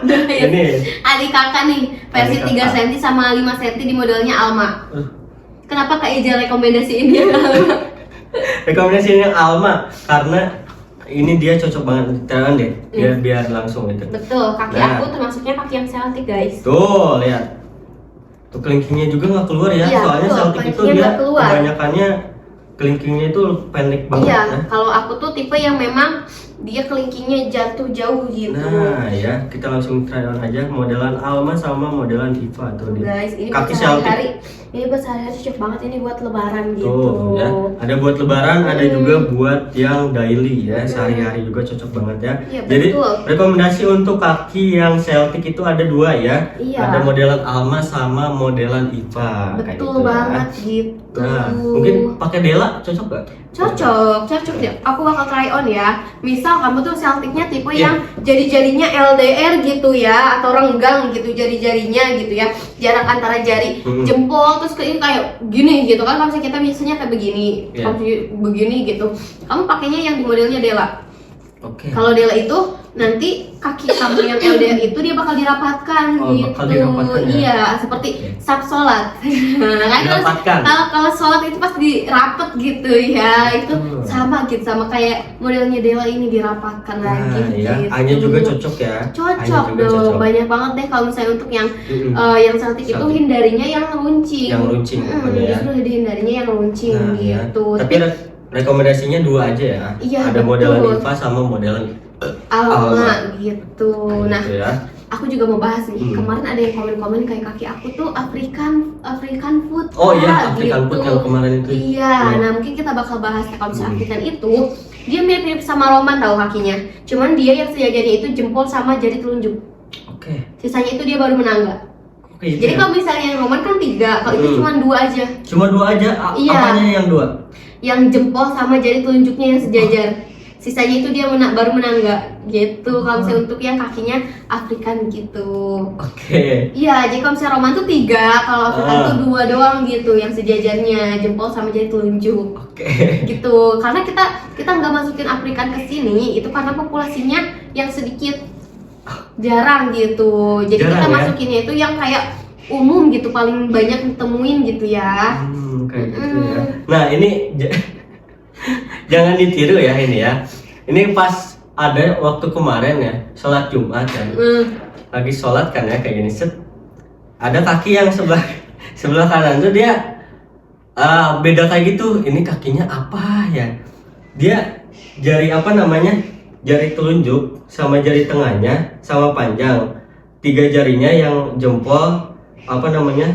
2 heels.
Ini.
Adik kakak nih, versi
Adik
3
kakak.
cm sama 5 cm di modelnya Alma.
Uh.
Kenapa Kak Ijal rekomendasiin dia ke Alma?
Rekomendasinya Alma karena ini dia cocok banget di tangan deh. Biar langsung gitu.
Betul, kaki
Nah.
aku termasuknya kaki yang Celtic guys.
Tuh, lihat. Tuh kelingkingnya juga nggak keluar ya.
Iya,
Soalnya
betul,
Celtic itu
kelingkingnya
dia
nggak keluar.
kebanyakannya kelingkingnya itu pendek banget.
Iya,
Nah.
kalau aku tuh tipe yang memang dia kelingkingnya jatuh jauh gitu.
Nah, ya kita langsung try on aja modelan Alma sama modelan Iva tuh dia.
Guys, ini
Kaki
buat
Celtic.
sehari-hari. Ini buat sehari-hari cocok banget, ini buat lebaran gitu.
Tuh ya, ada buat lebaran, ada juga buat yang daily ya, sehari-hari juga cocok banget ya.
Iya,
Jadi
betul.
rekomendasi untuk kaki yang Celtic itu ada 2 ya.
Iya.
Ada modelan Alma sama modelan Iva. kayak
Betul
gitu ya.
banget gitu.
Nah, mungkin pakai Della cocok gak?
Cocok ya. Aku bakal try on ya. Misal kamu tuh Celticnya tipe
Iya.
yang jari-jarinya LDR gitu ya, atau renggang gitu jari-jarinya gitu ya. Jarak antara jari jempol terus ke ini kayak gini gitu kan. Kalau misalnya kita biasanya kayak begini,
Iya.
kamu begini gitu. Kamu pakainya yang di modelnya Della.
Oke.
Kalau Della itu nanti kaki kamu yang LDR itu dia bakal dirapatkan
Oh,
gitu.
bakal dirapatkan, ya?
Iya, seperti sab sholat. Kan
Dirapatkan.
kalau sholat itu pas dirapet gitu ya, itu sama gitu, sama kayak modelnya Dewa ini dirapatkan lagi
Nah, ya,
gitu.
Anya juga cocok ya.
Cocok
Anya juga
dong,
cocok.
banyak banget deh kalau misalnya untuk yang
Mm-mm.
yang cantik itu
Cantik.
hindarinya yang runcing.
Yang runcing pokoknya ya.
Justru dihindarinya yang runcing
Nah, ya.
gitu.
Tapi rekomendasinya 2 aja ya.
Iya,
Ada
betul.
modelan IVA sama modelan
Alma gitu. Nah,
gitu ya.
aku juga mau bahas nih.
Hmm.
Kemarin ada yang komen-komen kayak kaki aku tuh African food.
Oh iya,
Kak,
African food yang kemarin itu.
Iya,
Iya.
nah mungkin kita bakal bahas kalau misalnya
Hmm.
African itu dia mirip-mirip sama Roman tahu kakinya. Cuman dia yang sejajarnya itu jempol sama jari telunjuk.
Oke.
Sisanya itu dia baru menangga.
Oke, itu
Jadi
ya.
kalau misalnya yang Roman kan 3, kalau itu
Hmm.
cuma 2 aja.
Cuma 2 aja.
Iya.
Apanya yang 2?
Yang jempol sama jari telunjuknya yang sejajar. Sisanya itu dia baru menangga gitu. Kalau misalnya untuk yang kakinya African gitu.
Oke.
Iya, jadi kalau misalnya Roman tuh 3, kalau African tuh 2 doang gitu, yang sejajarnya jempol sama jari telunjuk.
Oke.
Gitu. Karena kita nggak masukin African ke sini itu karena populasinya yang sedikit jarang gitu. Jadi
Jarang
kita
ya?
masukinnya itu yang kayak umum gitu, paling banyak ditemuin gitu ya.
Kayak gitu ya. Nah, ini jangan ditiru ya ini ya. Ini pas ada waktu kemarin ya, sholat Jumat kan. Lagi sholat kan ya kayak gini set. Ada kaki yang sebelah kanan tuh dia beda kayak gitu. Ini kakinya apa ya? Dia jari apa namanya? Jari telunjuk sama jari tengahnya sama panjang. 3 jarinya yang jempol apa namanya?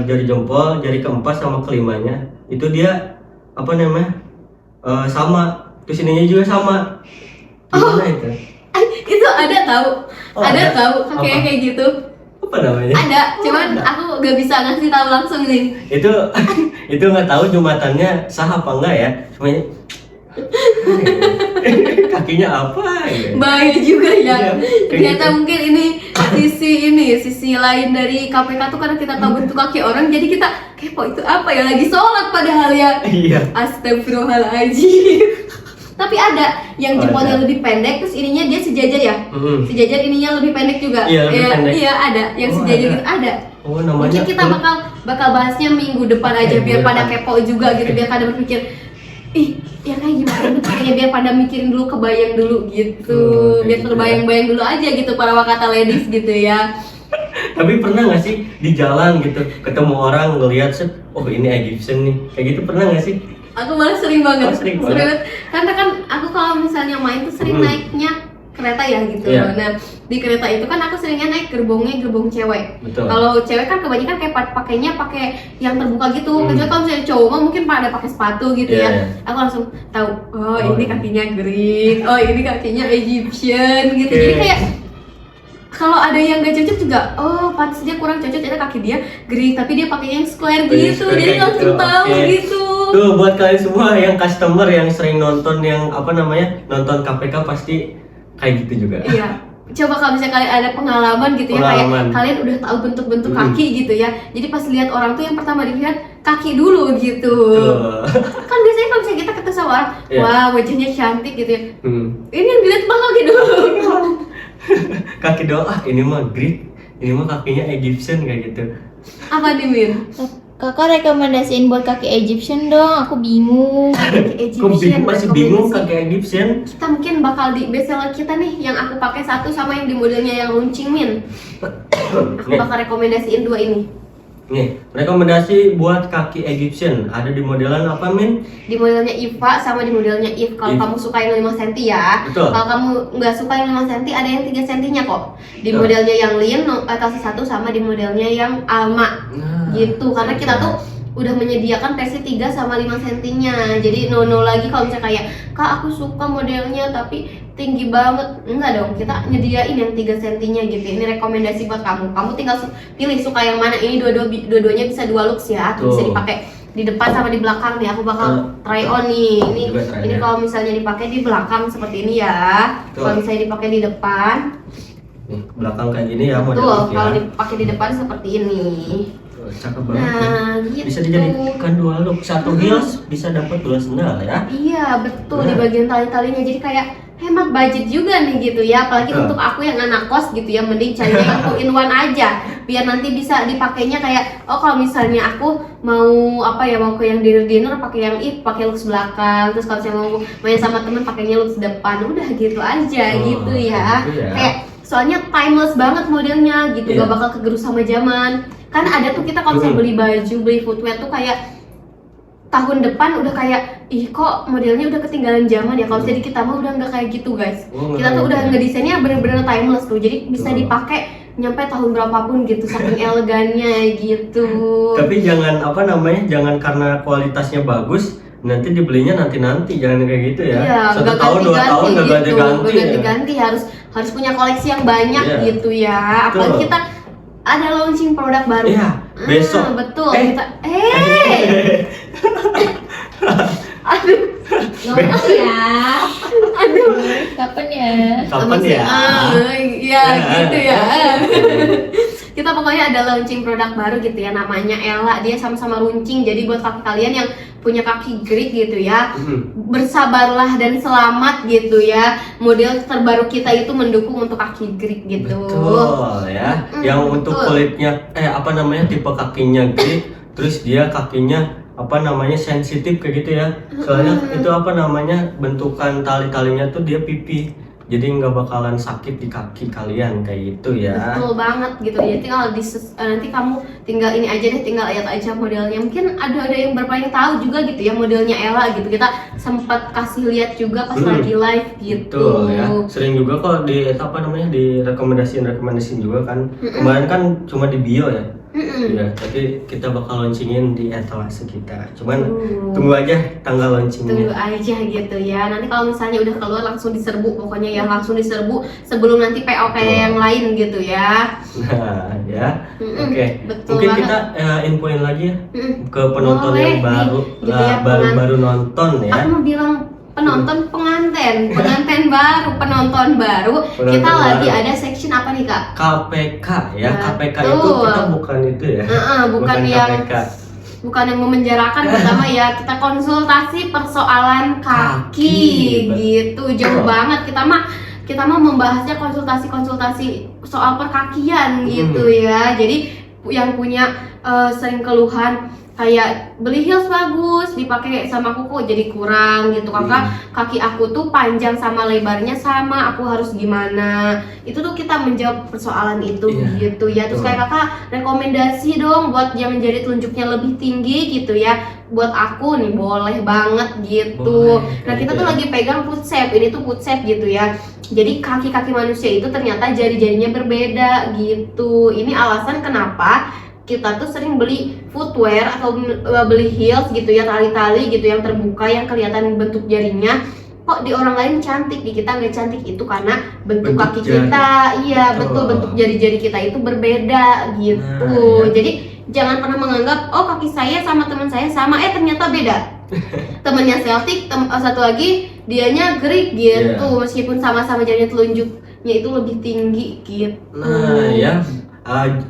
Jari jempol, jari keempat sama kelimanya itu dia apa namanya? Sama. Terus ininya juga sama. Gimana itu?
Itu ada tahu.
Oh,
ada
ada.
tahu kayak
Apa?
kayak gitu.
Apa namanya?
Ada, cuman
ada.
aku gak bisa ngasih tahu langsung nih.
Itu itu nggak tahu jumatannya sah apa enggak ya. Cuma kakinya apa ya?
Bahaya juga ya.
Iya, kayak
Ternyata
gitu.
mungkin sisi lain dari KPK tuh karena kita tahu bentuk kaki orang, jadi kita kepo itu apa ya, lagi sholat padahal ya.
Iya.
Astagfirullahaladzim. Tapi ada yang
Oh,
jempolnya
ada.
lebih pendek, terus ininya dia sejajar ya.
Mm-mm.
Sejajar ininya lebih pendek juga.
Iya, lebih pendek.
Iya, ada. Yang
Oh,
sejajar
ada.
gitu ada.
Oh, namanya
Mungkin kita bakal bahasnya minggu depan aja,
Oke,
biar
minggu
pada
depan.
kepo juga gitu, biar pada berpikir, ih ya kayak gimana bentuknya, biar pada mikirin dulu, kebayang dulu gitu,
Kayak
biar
gitu ya.
terbayang-bayang dulu aja gitu para wakata ladies gitu ya.
Tapi pernah nggak sih di jalan gitu ketemu orang ngelihat set, oh ini Egyptian nih, kayak gitu pernah nggak sih?
Aku malah sering banget,
Oh, sering banget.
Karena kan aku kalau misalnya main tuh sering naiknya kereta ya gitu.
Iya.
Nah di kereta itu kan aku seringnya naik gerbongnya gerbong cewek.
Betul.
Kalau cewek kan kebanyakan kayak pakainya pakai yang terbuka gitu. Kecuali kalau misalnya cowok mah mungkin pada pakai sepatu gitu
Iya,
ya.
iya.
Aku langsung tahu, oh,
Oh,
ini
iya.
kakinya Greek, oh ini kakinya Egyptian gitu.
Oke.
Jadi kayak kalau ada yang gak cocok juga, oh pantas dia kurang cocok, ternyata kaki dia Greek tapi dia pakainya yang square
Oh, yang
gitu.
square
Jadi
kayak
langsung
gitu,
tahu
oke.
gitu.
Tuh buat kalian semua yang customer yang sering nonton yang apa namanya nonton KPK pasti kayak gitu juga.
Iya. Coba kalau misalnya kalian ada pengalaman gitu ya,
Pengalaman.
kayak kalian udah tahu bentuk-bentuk
Hmm.
kaki gitu ya. Jadi pas lihat orang tuh yang pertama dilihat kaki dulu gitu.
Tuh.
Kan biasanya kalau misalnya kita ketemu sama orang,
Iya.
wah wajahnya cantik gitu ya.
Hmm.
Ini yang dilihat mah kaki dulu.
Kaki doang, ini mah Greek, ini mah kakinya Egyptian kayak gitu.
Apa nih Min?
Kakak rekomendasiin buat kaki Egyptian dong, aku bingung.
Kok bingung, masih bingung kaki Egyptian?
Kita mungkin bakal di bestseller kita nih, yang aku pakai satu sama yang di modelnya yang runcing Min. Aku
Nih.
bakal rekomendasiin 2 ini.
Nih, rekomendasi buat kaki Egyptian ada di modelan apa, Min?
Di modelnya Iva sama di modelnya If. Kalau
If.
kamu suka yang 5 cm ya.
Betul.
Kalau kamu nggak suka yang 5 cm, ada yang 3 cm-nya kok. Di
Betul.
modelnya yang Lin atau satu sama di modelnya yang Alma.
Nah,
Gitu. Karena kita tuh udah menyediakan versi 3 sama 5 cm-nya. Jadi no lagi kalau misalnya kayak, "Kak, aku suka modelnya tapi tinggi banget." Enggak dong, kita nyediain yang 3 cm-nya gitu. Ini rekomendasi buat kamu. Kamu tinggal pilih suka yang mana. Ini dua-duanya bisa 2 looks ya. Tuh, bisa
Tuh.
dipakai di depan sama di belakang nih. Aku bakal try on nih.
Juga try
Ini
ya.
kalau misalnya dipakai di belakang seperti ini ya.
Tuh.
Kalau misalnya dipakai di depan,
nih, belakang kayak gini ya
tuh
modelnya.
kalau dipakai di depan seperti ini.
Tuh, cakep banget. nih.
Nah, gitu.
Bisa dijadikan 2 look, 1 heels bisa dapat 2 sendal ya.
Iya betul,
Nah.
di bagian tali-talinya jadi kayak hemat budget juga nih gitu ya, apalagi untuk aku yang anak kos gitu ya, mending cari yang 2-in-1 aja biar nanti bisa dipakainya kayak kalau misalnya aku mau mau ke yang dinner pakai yang pakai looks belakang, terus kalau saya mau main sama temen pakainya looks depan, udah gitu aja gitu ya. Kayak soalnya timeless banget modelnya gitu, gak bakal kegerus sama zaman. Kan ada tuh kita kalau misalnya beli baju, beli footwear tuh kayak tahun depan udah kayak kok modelnya udah ketinggalan zaman ya. Kalau jadi kita mah udah nggak kayak gitu guys. Kita tuh udah ngedesainnya bener-bener timeless tuh, jadi bisa dipakai nyampe tahun berapapun gitu, saking elegannya gitu.
Tapi jangan jangan karena kualitasnya bagus nanti dibelinya nanti jangan kayak gitu ya.
Iya,
1 tahun 2 tahun nggak
ganti-ganti harus punya koleksi yang banyak gitu ya. Apalagi kita ada launching produk baru.
Iya, besok.
Betul. Aduh.
Ngomong ya.
Aduh.
Kapan ya?
Kapan ya?
Iya gitu ya. Kita pokoknya ada launching produk baru gitu ya, namanya Ella. Dia sama-sama runcing. Jadi buat kalian yang punya kaki Greek gitu ya, bersabarlah dan selamat gitu ya. Model terbaru kita itu mendukung untuk kaki Greek gitu.
Betul ya. Yang untuk kulitnya tipe kakinya Greek, terus dia kakinya sensitif kayak gitu ya. Soalnya itu bentukan tali-talinya tuh dia pipi. Jadi nggak bakalan sakit di kaki kalian kayak gitu ya.
Betul banget gitu ya. Tinggal nanti kamu tinggal ini aja deh, tinggal lihat aja modelnya. Mungkin ada yang berapa yang tahu juga gitu ya modelnya Ella gitu. Kita sempat kasih lihat juga pas lagi live gitu.
Betul ya. Sering juga kok di rekomendasiin juga kan. Kemarin kan cuma di bio ya. Ya, tapi kita bakal launchingin di etalase kita. Cuman tunggu aja tanggal launchingnya.
Tunggu aja gitu ya. Nanti kalau misalnya udah keluar langsung diserbu, pokoknya ya langsung diserbu sebelum nanti PO kayak yang lain gitu ya.
Nah, ya. Oke.
Betul
Mungkin
banget.
kita infoin lagi ya ke penonton
Boleh
yang baru,
nih, gitu ya,
baru nonton ya.
Aku mau bilang penonton baru. Kita lagi ada section apa nih Kak?
KPK ya. KPK itu
Betul.
kita bukan itu ya.
Bukan yang
KPK.
bukan yang memenjarakan, pertama ya kita konsultasi persoalan kaki gitu. Jauh banget kita mah membahasnya konsultasi soal perkakian gitu ya. Jadi yang punya sering keluhan kayak beli heels bagus dipakai sama aku kok jadi kurang gitu, kakak kaki aku tuh panjang sama lebarnya sama, aku harus gimana, itu tuh kita menjawab persoalan itu gitu ya. Terus kayak kakak rekomendasi dong buat yang menjadi telunjuknya lebih tinggi gitu ya, buat aku nih boleh banget gitu. Nah kita tuh lagi pegang foot shape, ini tuh foot shape gitu ya. Jadi kaki-kaki manusia itu ternyata jari-jarinya berbeda gitu. Ini alasan kenapa kita tuh sering beli footwear atau beli heels gitu ya, tali-tali gitu yang terbuka yang kelihatan bentuk jarinya. Kok di orang lain cantik, di kita nggak cantik, itu karena bentuk kaki jari kita. Iya betul, bentuk jari-jari kita itu berbeda gitu. Jadi jangan pernah menganggap kaki saya sama teman saya sama, ternyata beda. Temennya Celtic, satu lagi dianya Greek gitu, meskipun sama-sama jarinya telunjuknya itu lebih tinggi gitu.
Nah ya.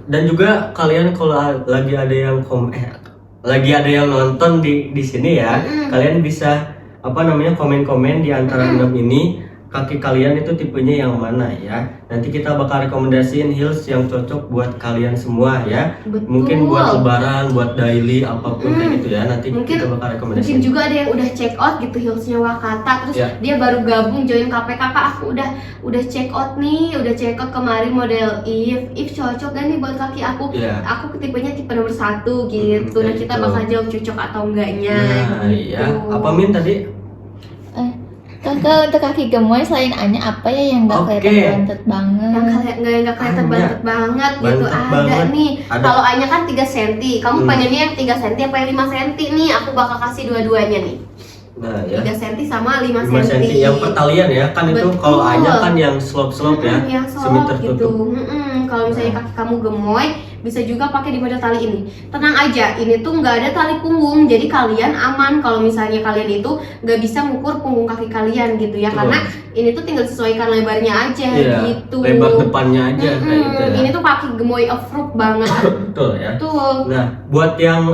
Dan juga kalian kalau lagi ada yang nonton di sini ya, kalian bisa komen-komen di antara 6 ini kaki kalian itu tipenya yang mana ya. Nanti kita bakal rekomendasiin heels yang cocok buat kalian semua ya.
Betul.
Mungkin buat lebaran, buat daily apapun kayak gitu ya. Nanti kita bakal rekomendasiin.
Mungkin juga ada yang udah check out gitu heelsnya Wakata, terus dia baru gabung join KPK, Kak aku udah check out nih, udah check out kemarin model if cocok gak nih buat kaki aku. Aku tipenya tipe nomor 1 gitu. Nah kita bakal jawab cocok atau enggaknya gitu.
Iya. Apa Min tadi?
Kakak untuk kaki gemoy selain Anya apa ya yang gak kelihatan bantet banget?
Yang gak kelihatan bantet banget gitu. Ada nih. Kalau Anya kan 3 cm, kamu pengennya yang 3 cm apa yang 5 cm nih? Aku bakal kasih dua-duanya nih.
Nah, ya.
3 cm sama 5 cm.
5 cm yang pertalian ya, kan itu kalau Anya kan yang slope ya,
yang
semi
slope
tertutup.
gitu. Kalau misalnya kaki kamu gemoy, bisa juga pakai di model tali ini. Tenang aja, ini tuh nggak ada tali punggung, jadi kalian aman kalau misalnya kalian itu nggak bisa mengukur punggung kaki kalian gitu ya,
Betul.
karena ini tuh tinggal sesuaikan lebarnya aja
Iya,
gitu.
lebar depannya aja kayak gitu ya.
Ini tuh pakai gemoy approved banget.
Betul ya.
Tuh.
Nah, buat yang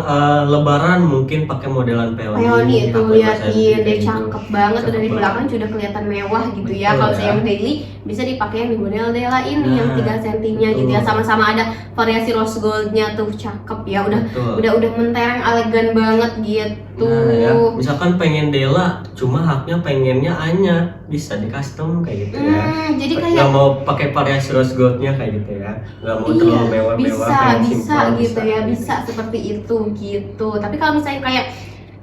lebaran mungkin pakai modelan peony.
Peony itu
apa
liatin
bahasa
deh,
gitu.
cakep banget tuh dari
Cakep
belakang sudah kelihatan mewah gitu ya.
Betul
Kalau
ya.
saya yang daily bisa dipakai yang di model Della ini yang
Nah,
3 cm-nya gitu ya.
betul.
Sama-sama ada variasi rose goldnya tuh, cakep ya.
Betul.
Udah mentereng elegan banget gitu.
Nah ya, misalkan pengen Della, cuma haknya pengennya Anya, bisa di custom kayak gitu ya.
Jadi kayak
Nggak mau pakai variasi rose goldnya kayak gitu ya, nggak mau terlalu mewah-mewah, pengen
bisa
simple,
gitu ya, bisa seperti itu gitu. Tapi kalau misalnya kayak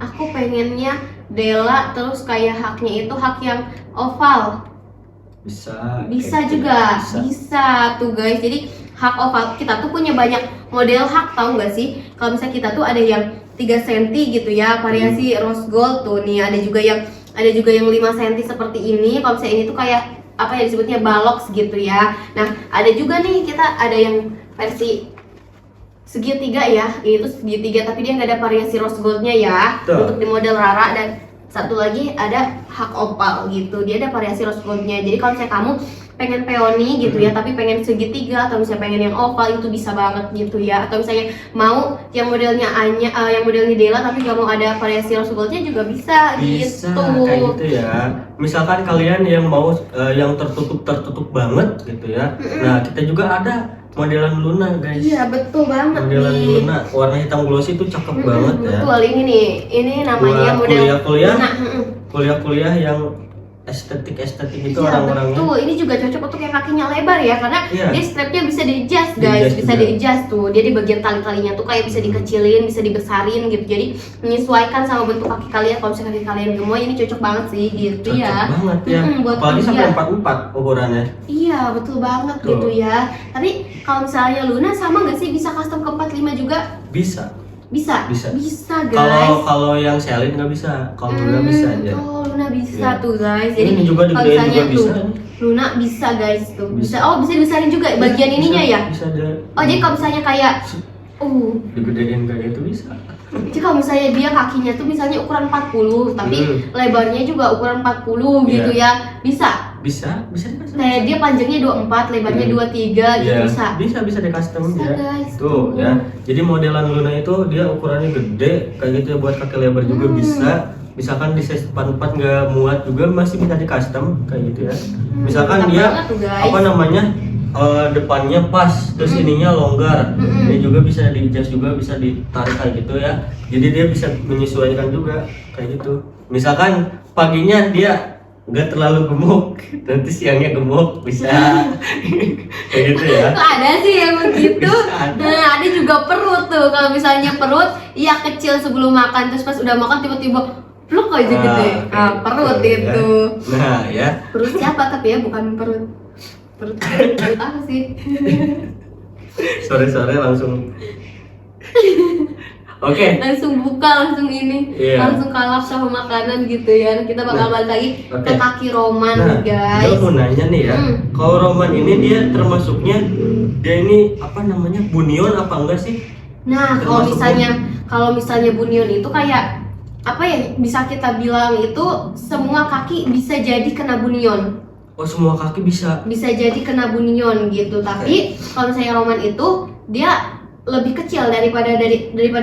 aku pengennya Della terus kayak haknya itu hak yang oval,
bisa
bisa
kayak gitu
juga,
ya,
bisa tuh guys. Jadi hak oval kita tuh punya banyak model hak, tahu nggak sih? Kalau misalnya kita tuh ada yang 3 cm gitu ya, variasi rose gold tuh nih, ada juga yang 5 cm seperti ini. Kalau misalnya ini tuh kayak apa ya disebutnya balox gitu ya. Nah, ada juga nih kita ada yang versi segitiga ya. Ini tuh segitiga tapi dia nggak ada variasi rose goldnya ya.
Betul.
Untuk di model Rara, dan satu lagi ada hak opal gitu. Dia ada variasi rose goldnya. Jadi kalau misalnya kamu pengen peony gitu ya, tapi pengen segitiga atau misalnya pengen yang oval, itu bisa banget gitu ya. Atau misalnya mau yang modelnya Anya, yang modelnya Della tapi gak mau ada variasi rose goldnya juga bisa
bisa
gitu.
kayak gitu ya. Misalkan kalian yang mau yang tertutup banget gitu ya. Nah, kita juga ada modelan Luna guys.
Iya betul banget
Modelan
nih.
Luna warna hitam glossy itu cakep banget ya.
Betul, ini nih, ini namanya
Buat
model
kuliah-kuliah,
Luna.
kuliah-kuliah yang estetik itu
Iya
orang-orangnya.
betul, ini juga cocok untuk yang kakinya lebar ya, karena
Iya.
dia strapnya bisa di-adjust guys,
Di-adjust
bisa
juga.
di-adjust tuh. Dia di bagian tali-talinya tuh kayak bisa dikecilin, bisa dibesarin gitu. Jadi menyesuaikan sama bentuk kaki kalian. Kalau misalnya kaki kalian gemoy, ini cocok banget sih gitu
Cocok
ya.
banget ya.
Buat
Apalagi sampai
kuliah.
44 ukurannya.
Iya betul banget
Tuh.
gitu ya. Tapi kalau misalnya Luna sama nggak sih, bisa custom ke 45 juga?
Bisa.
Bisa
Bisa.
guys.
Kalau yang Celine nggak bisa, kalau Luna bisa aja.
Oh, Luna bisa
Iya.
tuh guys. Jadi
Ini juga
kalau
digedein
misalnya
juga bisa.
tuh, Luna bisa guys tuh. Bisa.
Bisa.
Oh, bisa dibesarin juga bagian ininya ya.
Bisa ada.
Oh, jadi kalau misalnya kayak
Digedein kayak gitu bisa.
jadi kalau misalnya dia kakinya tuh misalnya ukuran 40, tapi lebarnya juga ukuran 40 gitu
Iya.
ya. Bisa.
Bisa.
Kayak dia panjangnya 24, lebarnya 23 gitu
Iya,
bisa.
bisa di custom
Bisa,
ya.
guys.
Tuh ya. Jadi modelan Luna itu dia ukurannya gede kayak gitu ya, buat kaki lebar juga bisa. Misalkan di size 44 nggak muat juga masih bisa di custom kayak gitu ya. Misalkan
mantap
dia
banget tuh, guys.
apa namanya depannya pas, terus ininya longgar. Ini juga bisa di adjust juga, bisa ditarik kayak gitu ya. Jadi dia bisa menyesuaikan juga kayak gitu. Misalkan paginya dia nggak terlalu gemuk, nanti siangnya gemuk bisa kayak gitu ya.
Tuh ada sih yang begitu.
Bisa, ada.
Nah, ada juga perut tuh. Kalau misalnya perut, iya kecil sebelum makan, terus pas udah makan tiba-tiba pluk aja gitu ya.
kayak
Perut
gitu ya.
itu.
Nah ya,
Perut siapa tapi ya, bukan perut apa sih?
sore-sore langsung. Oke.
Langsung buka, langsung ini,
Iya.
langsung kalap sama makanan gitu ya. Kita bakal balik lagi ke
oke.
kaki Roman
Nah,
guys.
gue mau nanya nih ya, kalau Roman ini dia termasuknya dia ini apa namanya bunion apa enggak sih?
Nah, kalau
Termasuknya.
misalnya bunion itu kayak apa ya, bisa kita bilang itu semua kaki bisa jadi kena bunion.
Oh, semua kaki bisa.
Bisa jadi kena bunion gitu. Tapi kalau misalnya Roman itu dia lebih kecil daripada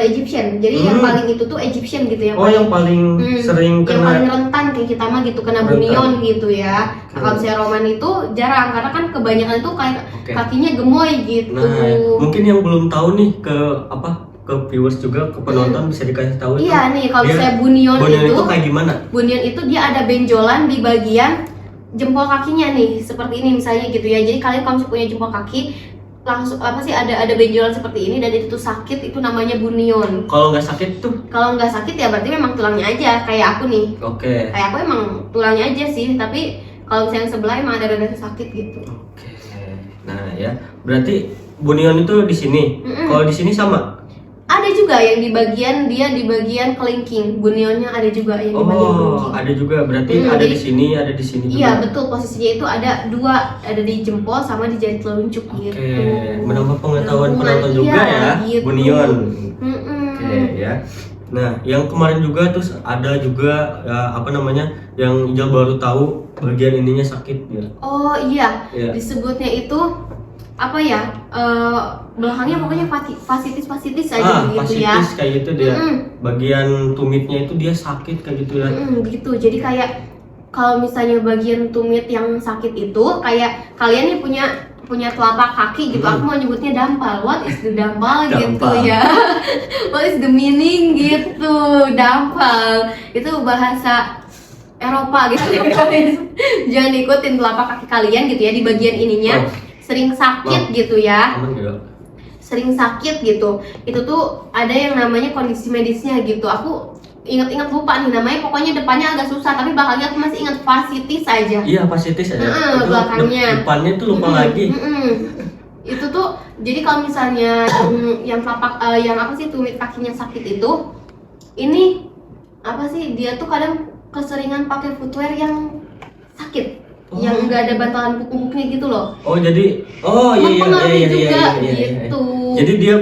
Egyptian. Jadi yang paling itu tuh Egyptian gitu ya.
Oh, yang paling sering
yang paling
kena.
rentan kayak kita mah gitu, kena
Rentan.
bunion gitu ya. Nah, kalau misalnya Roman itu jarang, karena kan kebanyakan itu kayak
Oke.
kakinya gemoy gitu.
Nah, mungkin yang belum tahu nih ke viewers juga, ke penonton bisa dikasih tahu itu.
Iya nih, kalau
Dia-
misalnya bunion itu
kayak gimana?
bunion itu dia ada benjolan di bagian jempol kakinya nih, seperti ini misalnya gitu ya. Jadi kalian kalau misalnya punya jempol kaki langsung apa sih ada benjolan seperti ini dan itu tuh sakit, itu namanya bunion.
Kalau nggak sakit tuh,
Kalau nggak sakit ya berarti memang tulangnya aja, kayak aku nih.
oke.
Kayak aku emang tulangnya aja sih, tapi kalau misalnya yang sebelah emang ada rada sakit gitu.
Oke. Nah ya, berarti bunion itu di sini. Kalau di sini sama.
Ada ada juga yang di bagian kelingking, bunionnya ada juga yang di bagian
Oh,
kelingking.
ada juga. Berarti ada
jadi-
di sini, ada di sini juga.
Iya betul, posisinya itu ada dua, ada di jempol sama di jari telunjuk
Oke,
gitu.
menambah pengetahuan
Hubungan,
penonton juga
iya,
ya,
gitu.
bunion.
Mm-mm.
Oke ya. Nah, yang kemarin juga terus ada juga apa namanya, yang Ijal baru tahu bagian ininya sakit ya.
Oh iya,
Iya.
disebutnya itu apa ya? Belakangnya pokoknya fascitis aja gitu ya.
Fascitis kayak gitu dia.
Mm-mm.
Bagian tumitnya itu dia sakit kayak gitu ya.
Gitu. Jadi kayak kalau misalnya bagian tumit yang sakit itu kayak kalian nih punya telapak kaki gitu. Aku mau nyebutnya dampal. What is the dampal gitu
Dampal.
ya? What is the meaning gitu? Dampal itu bahasa Eropa gitu ya guys. Jangan ikutin telapak kaki kalian gitu ya, di bagian ininya
Oh.
sering sakit gitu ya.
Aman gak?
Sering sakit gitu. Itu tuh ada yang namanya kondisi medisnya gitu. Aku ingat-ingat lupa nih namanya, pokoknya depannya agak susah tapi belakangnya aku masih ingat fascitis aja.
Iya, fascitis aja.
Heeh,
Itu
belakangnya.
depannya tuh lupa
Mm-mm,
lagi.
mm-mm. Itu tuh jadi kalau misalnya yang telapak yang apa sih tumit kakinya sakit itu, ini apa sih, dia tuh kadang keseringan pakai footwear yang sakit,
Oh.
yang enggak ada bantalan pupuknya gitu loh.
Oh, jadi iya
Mempengaruhi juga
iya.
gitu.
Jadi dia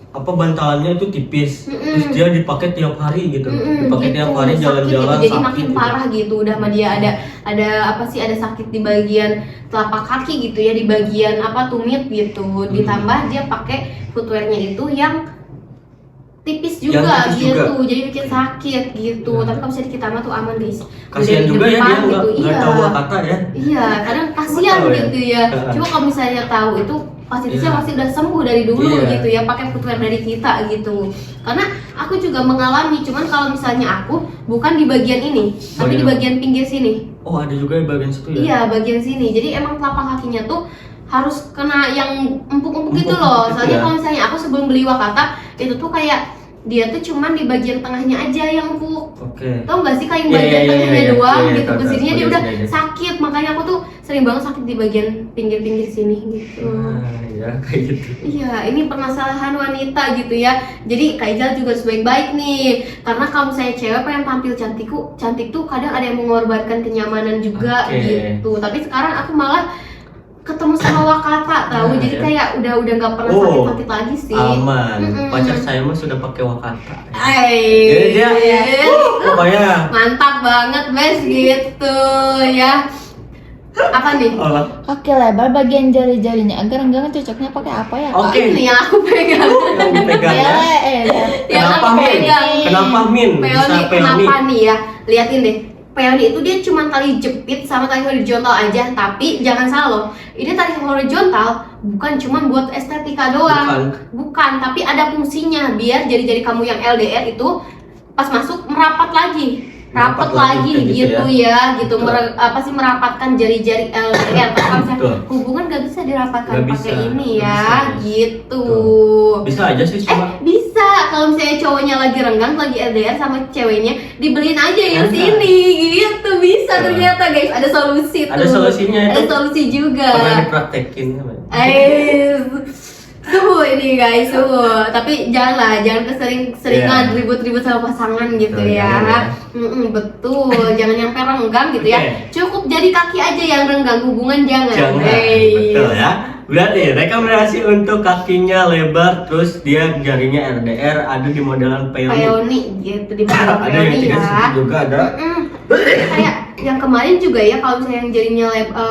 apa bantalannya itu tipis. Terus dia dipakai tiap hari gitu. Dipakai tiap hari
sakit
jalan-jalan
gitu. Jadi
sakit
makin
gitu.
parah gitu. Udah sama dia ada apa sih, ada sakit di bagian telapak kaki gitu ya, di bagian apa tumit gitu. Ditambah dia pakai footwearnya itu yang tipis juga
Yang tipis
gitu.
juga.
Jadi bikin sakit gitu. Tapi kalau misalnya kita mah tuh aman guys.
Kasihan
Dari
juga ya
depan
dia nggak
Iya.
tahu kata ya.
Iya, kadang kasihan
Tahu ya?
gitu ya. Cuma kalau misalnya tahu itu fasilitasnya
Iya.
pasti udah sembuh dari dulu
Iya.
gitu ya, pakai footwear dari kita gitu. Karena aku juga mengalami, cuman kalau misalnya aku bukan di bagian ini, tapi di bagian pinggir sini.
Oh, ada juga di bagian situ ya.
Iya, bagian sini. Jadi emang telapak kakinya tuh harus kena yang empuk-empuk gitu
Empuk-empuk
loh.
gitu
Soalnya
ya.
kalau misalnya aku sebelum beli Wakata itu tuh kayak dia tuh cuman di bagian tengahnya aja yang empuk.
Oke.
Tau gak sih kayak yang
Iya,
bagian
iya,
tengahnya
iya,
doang
iya,
gitu,
tahu,
kesininya
tahu,
dia udah
bagian sini aja.
sakit, makanya aku tuh sering banget sakit di bagian pinggir-pinggir sini gitu.
Nah, ya kayak gitu.
Iya, ini permasalahan wanita gitu ya. Jadi Kak Ijal juga harus baik-baik nih, karena kalau misalnya cewek pengen tampil cantik tuh kadang ada yang mengorbankan kenyamanan juga
Oke.
gitu. Tapi sekarang aku malah ketemu sama Wakata tahu,
Nah,
jadi
ya.
kayak udah nggak pernah
Oh,
sakit-sakit lagi sih.
Aman.
Mm-mm.
Pacar saya mah sudah pakai Wakata.
Ay,
Jadi dia pokoknya
mantap banget Bes gitu ya. Apa nih?
Allah.
Kaki lebar bagian jari-jarinya agar enggak cocoknya pakai apa ya?
Oh
Oke.
ini yang aku pegang.
Yang dipegang ya.
Yang
Kenapa
aku
Min?
pegang.
Kenapa Min?
Peoni
Bisa peoni.
kenapa nih ya? Liatin deh. Peoni itu dia cuma tali jepit sama tali horizontal aja, tapi jangan salah loh. Ini tali horizontal bukan cuma buat estetika doang. Bukan, tapi ada fungsinya biar jari-jari kamu yang LDR itu pas masuk merapat lagi.
Merapat
Rapat
lagi,
lagi
kayak gitu
gitu ya, gitu
Betul.
merapatkan jari-jari LDR. Tapi kalau misalnya
Betul.
hubungan gak bisa dirapatkan
Nggak
pakai
bisa,
ini
nggak
ya,
bisa.
gitu.
Bisa aja sih cuma.
Bisa kalau misalnya cowoknya lagi renggang, lagi LDR sama ceweknya, dibeliin aja yang
Ada.
sini, gitu bisa
Ada.
ternyata guys, ada solusi tuh.
Ada solusinya itu.
Ada solusi juga.
Pernah dipraktekin apa?
Suhu ini guys, suhu. Tapi jangan keseringan
Iya.
ribut-ribut sama pasangan gitu
Betul,
ya.
jangan ya.
Betul, jangan nyampe renggang gitu ya.
Oke.
Cukup jadi kaki aja yang renggang, hubungan jangan.
Jangan.
Hey.
Betul ya. Berarti rekomendasi untuk kakinya lebar, terus dia jarinya RDR, ada di modelan peoni.
Peoni gitu di bawah
Ada yang
peoni
3
ya.
senti juga ada.
Kayak yang kemarin juga ya, kalau misalnya yang jarinya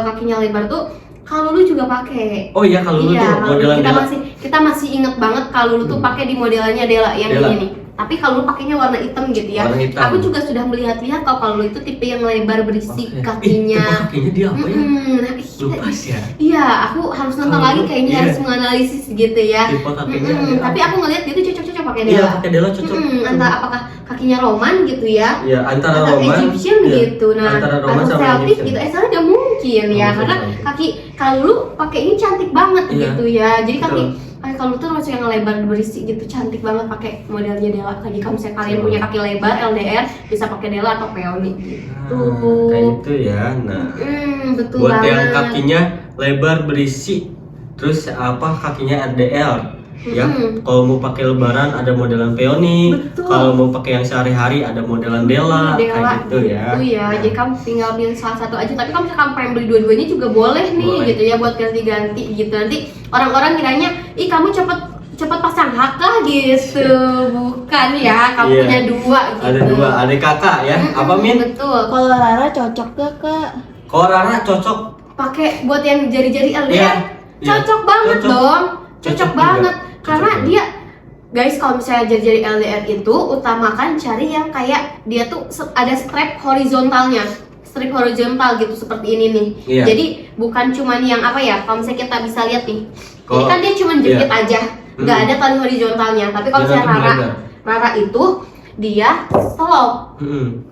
kakinya lebar tuh kalau lu juga pakai.
Oh iya, kalau lu tuh
Kalau
modelan
kita
Dela.
kita masih inget banget kalau lu tuh pakai di modelannya Dela yang
Dela.
ini nih. Tapi kalau lu pakainya warna hitam gitu ya.
Warna hitam.
Aku juga sudah melihat-lihat kalau lu itu tipe yang lebar berisi
Oke.
kakinya.
Tipe kakinya dia apa ya?
Nah,
Lupa sih ya.
Iya, aku harus nonton
Kalau
lagi
lu-
kayaknya
iya.
harus menganalisis gitu ya.
Tipe kakinya dia
Tapi
apa?
aku ngeliat dia tuh cocok-cocok pakai
Iya,
Dela.
pakai Dela cocok.
Entah apakah kakinya Roman gitu ya,
Ya, antara
atau
Roman
Egyptian
iya.
gitu, nah
Antara Roman
atau
sama
Celtic
Egyptian.
gitu, soalnya nggak mungkin ya,
Nggak
karena
mungkin.
kaki kalau lu pakai ini cantik banget
Iya,
gitu ya, jadi kaki
betul.
kalau lu tuh masih yang lebar berisi gitu, cantik banget pakai modelnya Dela. Jadi kalau misalnya kalian
Betul.
punya kaki lebar LDR bisa pakai Dela atau Peony gitu.
Nah, kayak gitu ya. Nah,
Betul
buat
banget.
yang kakinya lebar berisi, terus apa kakinya RDL, ya. Kalau mau pakai lebaran ada modelan peony,
Betul.
kalau mau pakai yang sehari-hari ada modelan Della, kayak gitu ya.
Itu ya. Jadi kamu tinggal pilih salah satu aja. Tapi kalau misalnya kamu pengen beli dua-duanya juga boleh nih
Boleh.
gitu ya, buat ganti-ganti gitu. Nanti orang-orang kiranya, ih kamu cepet pasang hak lah gitu. Bukan ya, kamu
Iya.
punya dua gitu.
Ada dua, adik kakak ya. Apa Min?
Betul.
Kalau Rara cocok gak Kak?
Kalau Rara cocok.
Pakai buat yang jari-jari LDR.
Iya, iya.
Cocok banget
Cocok.
dong.
Cocok
Cocok
juga.
banget.
Cocok
Karena
juga.
dia guys, kalau misalnya jari-jari LDR itu utamakan cari yang kayak dia tuh ada strap horizontalnya. Strip horizontal gitu seperti ini nih.
Iya.
Jadi bukan cuman yang apa ya? Kalau misalnya kita bisa lihat nih. Ini
Kalau-
kan dia cuman jepit
iya.
aja. Nggak ada tali horizontalnya. Tapi kalau
Dia
misalnya
nanti melebar.
Rara itu dia slow.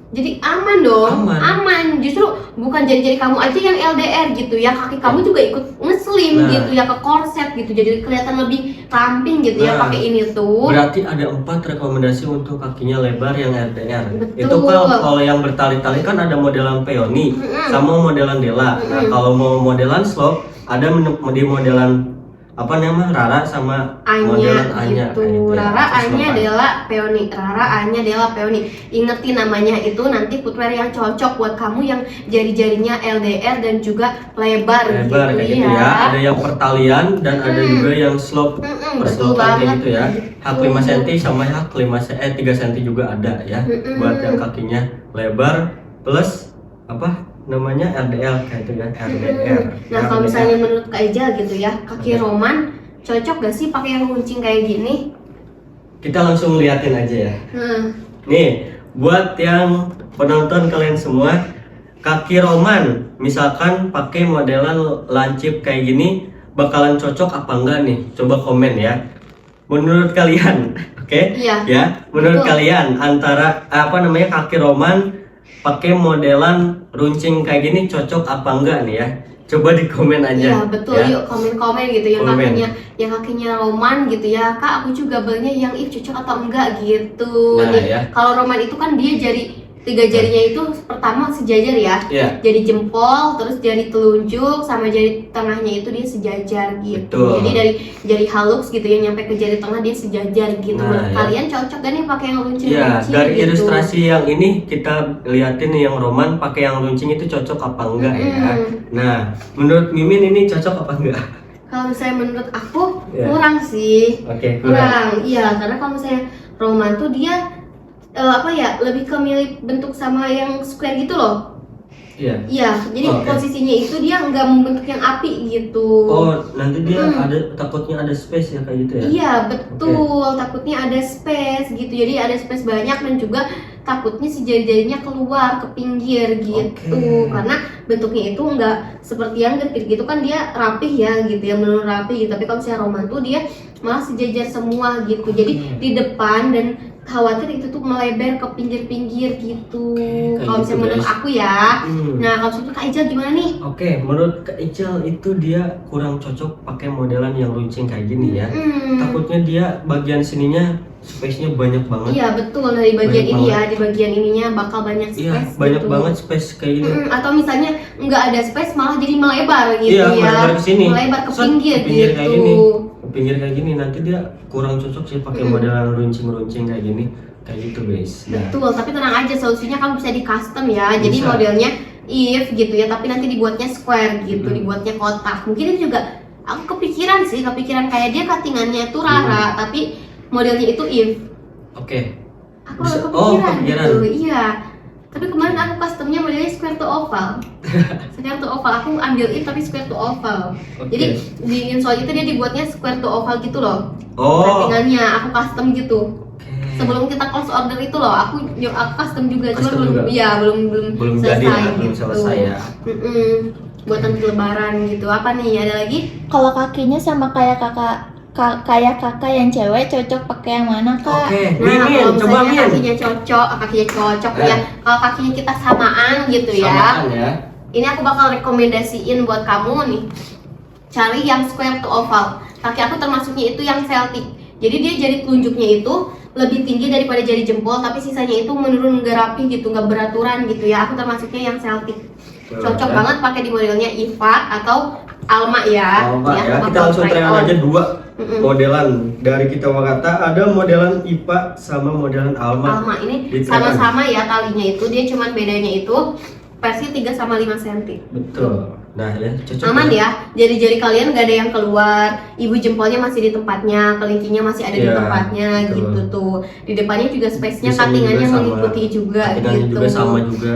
Jadi aman dong,
Aman.
Justru bukan jari-jari kamu aja yang LDR gitu ya, kaki kamu juga ikut nge-slim
Nah.
gitu ya, ke korset gitu, jadi kelihatan lebih ramping gitu ya
Nah.
pakai ini tuh.
Berarti ada 4 rekomendasi untuk kakinya lebar yang LDR.
Betul.
Itu kalau yang bertali-tali kan ada modelan peony sama modelan Della. Nah, kalau mau modelan slope ada di modelan apa namanya Rara sama modelan
Anya
Anya.
gitu.
Kayak
Rara
gitu.
Anya Della Peony. Rara Anya Della Peony. Ingetin namanya itu, nanti footwear yang cocok buat kamu yang jari-jarinya LDR dan juga lebar
Lebar kayak gitu ya. Ada yang pertalian dan ada juga yang slope
Betul
perslopan
banget.
kayak gitu ya. Hak 5 cm sama hak 3 cm juga ada ya. Buat yang kakinya lebar plus apa namanya LDL kayak itu ya, LDR.
Nah, kalau misalnya menurut Kak Ijal gitu ya, kaki Roman cocok gak sih pakai yang runcing kayak gini?
Kita langsung liatin aja ya. Nih, buat yang penonton kalian semua, kaki Roman misalkan pakai modelan lancip kayak gini bakalan cocok apa enggak nih? Coba komen ya. Menurut kalian, oke?
Iya.
Ya, menurut
Betul.
kalian antara apa namanya kaki Roman pakai modelan runcing kayak gini cocok apa enggak nih ya? Coba di komen aja.
Iya betul,
ya.
yuk komen-komen gitu yang
Komen.
kakinya Roman gitu ya, Kak aku juga belinya yang cocok atau enggak gitu.
Nah,
Nih,
ya.
kalau Roman itu kan dia tiga jarinya itu pertama sejajar ya.
Iya.
Jari jempol, terus jari telunjuk sama jari tengahnya itu dia sejajar gitu.
Betul.
Jadi dari jari halus gitu yang nyampe ke jari tengah dia sejajar gitu.
Nah,
Menurut
ya.
kalian cocok gak nih pakai yang
Iya,
runcing-runcing
dari
gitu?
ilustrasi yang ini kita liatin nih yang Roman pakai yang runcing itu cocok apa enggak ya. Nah, menurut Mimin ini cocok apa enggak?
Kalau misalnya menurut aku
Iya.
kurang sih.
Oke, kurang.
Iya, karena kalau misalnya Roman tuh dia apa ya, lebih ke mirip bentuk sama yang square gitu loh.
Iya.
Iya, jadi
Oke.
posisinya itu dia nggak membentuk yang api gitu.
Oh, nanti dia takutnya ada space ya kayak gitu ya?
Iya betul, takutnya ada space gitu, jadi ada space banyak dan juga takutnya si jari-jarinya keluar ke pinggir gitu.
Oke.
Karena bentuknya itu nggak seperti yang gerpit gitu kan, dia rapih ya gitu ya, menurut rapih gitu. Tapi kalau misalnya Roman tuh dia malah sejajar semua gitu, jadi di depan dan khawatir itu tuh melebar ke pinggir-pinggir gitu.
Kayak
Kalau
gitu,
misalnya menurut
guys.
aku ya. Nah kalau menurut Kak Ijal gimana nih?
Oke, menurut Kak Ical itu dia kurang cocok pakai modelan yang runcing kayak gini ya. Takutnya dia bagian sininya space-nya banyak banget.
Iya betul, dari bagian
Banyak
ini ya,
banget.
di bagian ininya bakal banyak
Iya,
space
banyak
gitu.
banget space kayak gini.
Atau misalnya nggak ada space malah jadi melebar gitu
Iya,
ya,
melebar ke sini.
melebar ke
Set,
pinggir,
ke pinggir
gitu.
kayak gini. Ke pinggir kayak gini nanti dia kurang cocok sih pakai modelan runcing-runcing kayak gini. Kayak gitu guys. Nah,
Betul, tapi tenang aja, solusinya kamu bisa di custom ya. Jadi
Bisa.
modelnya if gitu ya, tapi nanti dibuatnya square gitu, dibuatnya kotak. Mungkin itu juga aku kepikiran kayak dia cuttingannya itu Rara, tapi modelnya itu if.
oke.
Aku
Bisa.
kepikiran,
Kepikiran.
gitu, iya. Tapi kemarin aku customnya modelnya square to oval. Square to oval, aku ambil if tapi square to oval.
Oke.
Jadi di insole itu dia dibuatnya square to oval gitu loh.
Oh.
Settingannya aku custom gitu.
Oke.
Sebelum kita close order itu loh, aku custom juga, cuma
Custom
belum,
juga?
iya belum
Belum
selesai
jadi ya, belum
gitu.
selesai ya.
Buatan lebaran gitu. Apa nih? Ada lagi?
Kalau kakinya sama kayak kakak yang cewek, cocok pakai yang mana Kak?
Oke,
Nah,
Min,
kalau
coba
misalnya
Min.
kakinya cocok ya. Kalau kakinya kita samaan gitu ya.
Samaan ya.
Ini aku bakal rekomendasiin buat kamu nih. Cari yang square to oval. Kaki aku termasuknya itu yang Celtic. Jadi dia jari telunjuknya itu lebih tinggi daripada jari jempol, tapi sisanya itu menurun, nggak rapi gitu, nggak beraturan gitu ya. Aku termasuknya yang Celtic. Cocok banget pakai di modelnya Iva atau Alma ya.
Oh, Pak, ya.
aku
Kita langsung
try
try
on.
aja dua. modelan dari kita Wakata, ada modelan IPA sama modelan Alma.
Alma ini
Di
sama-sama ya talinya itu, dia cuman bedanya itu versi 3 sama 5 cm.
Betul. Nah ya cocok.
Aman ya, jari-jari kalian gak ada yang keluar, ibu jempolnya masih di tempatnya, kelingkingnya masih ada di
Iya,
tempatnya
betul.
gitu tuh. Di depannya juga space-nya,
Desainnya
cuttingannya
juga sama.
mengikuti juga
Cuttingannya
gitu.
juga sama juga.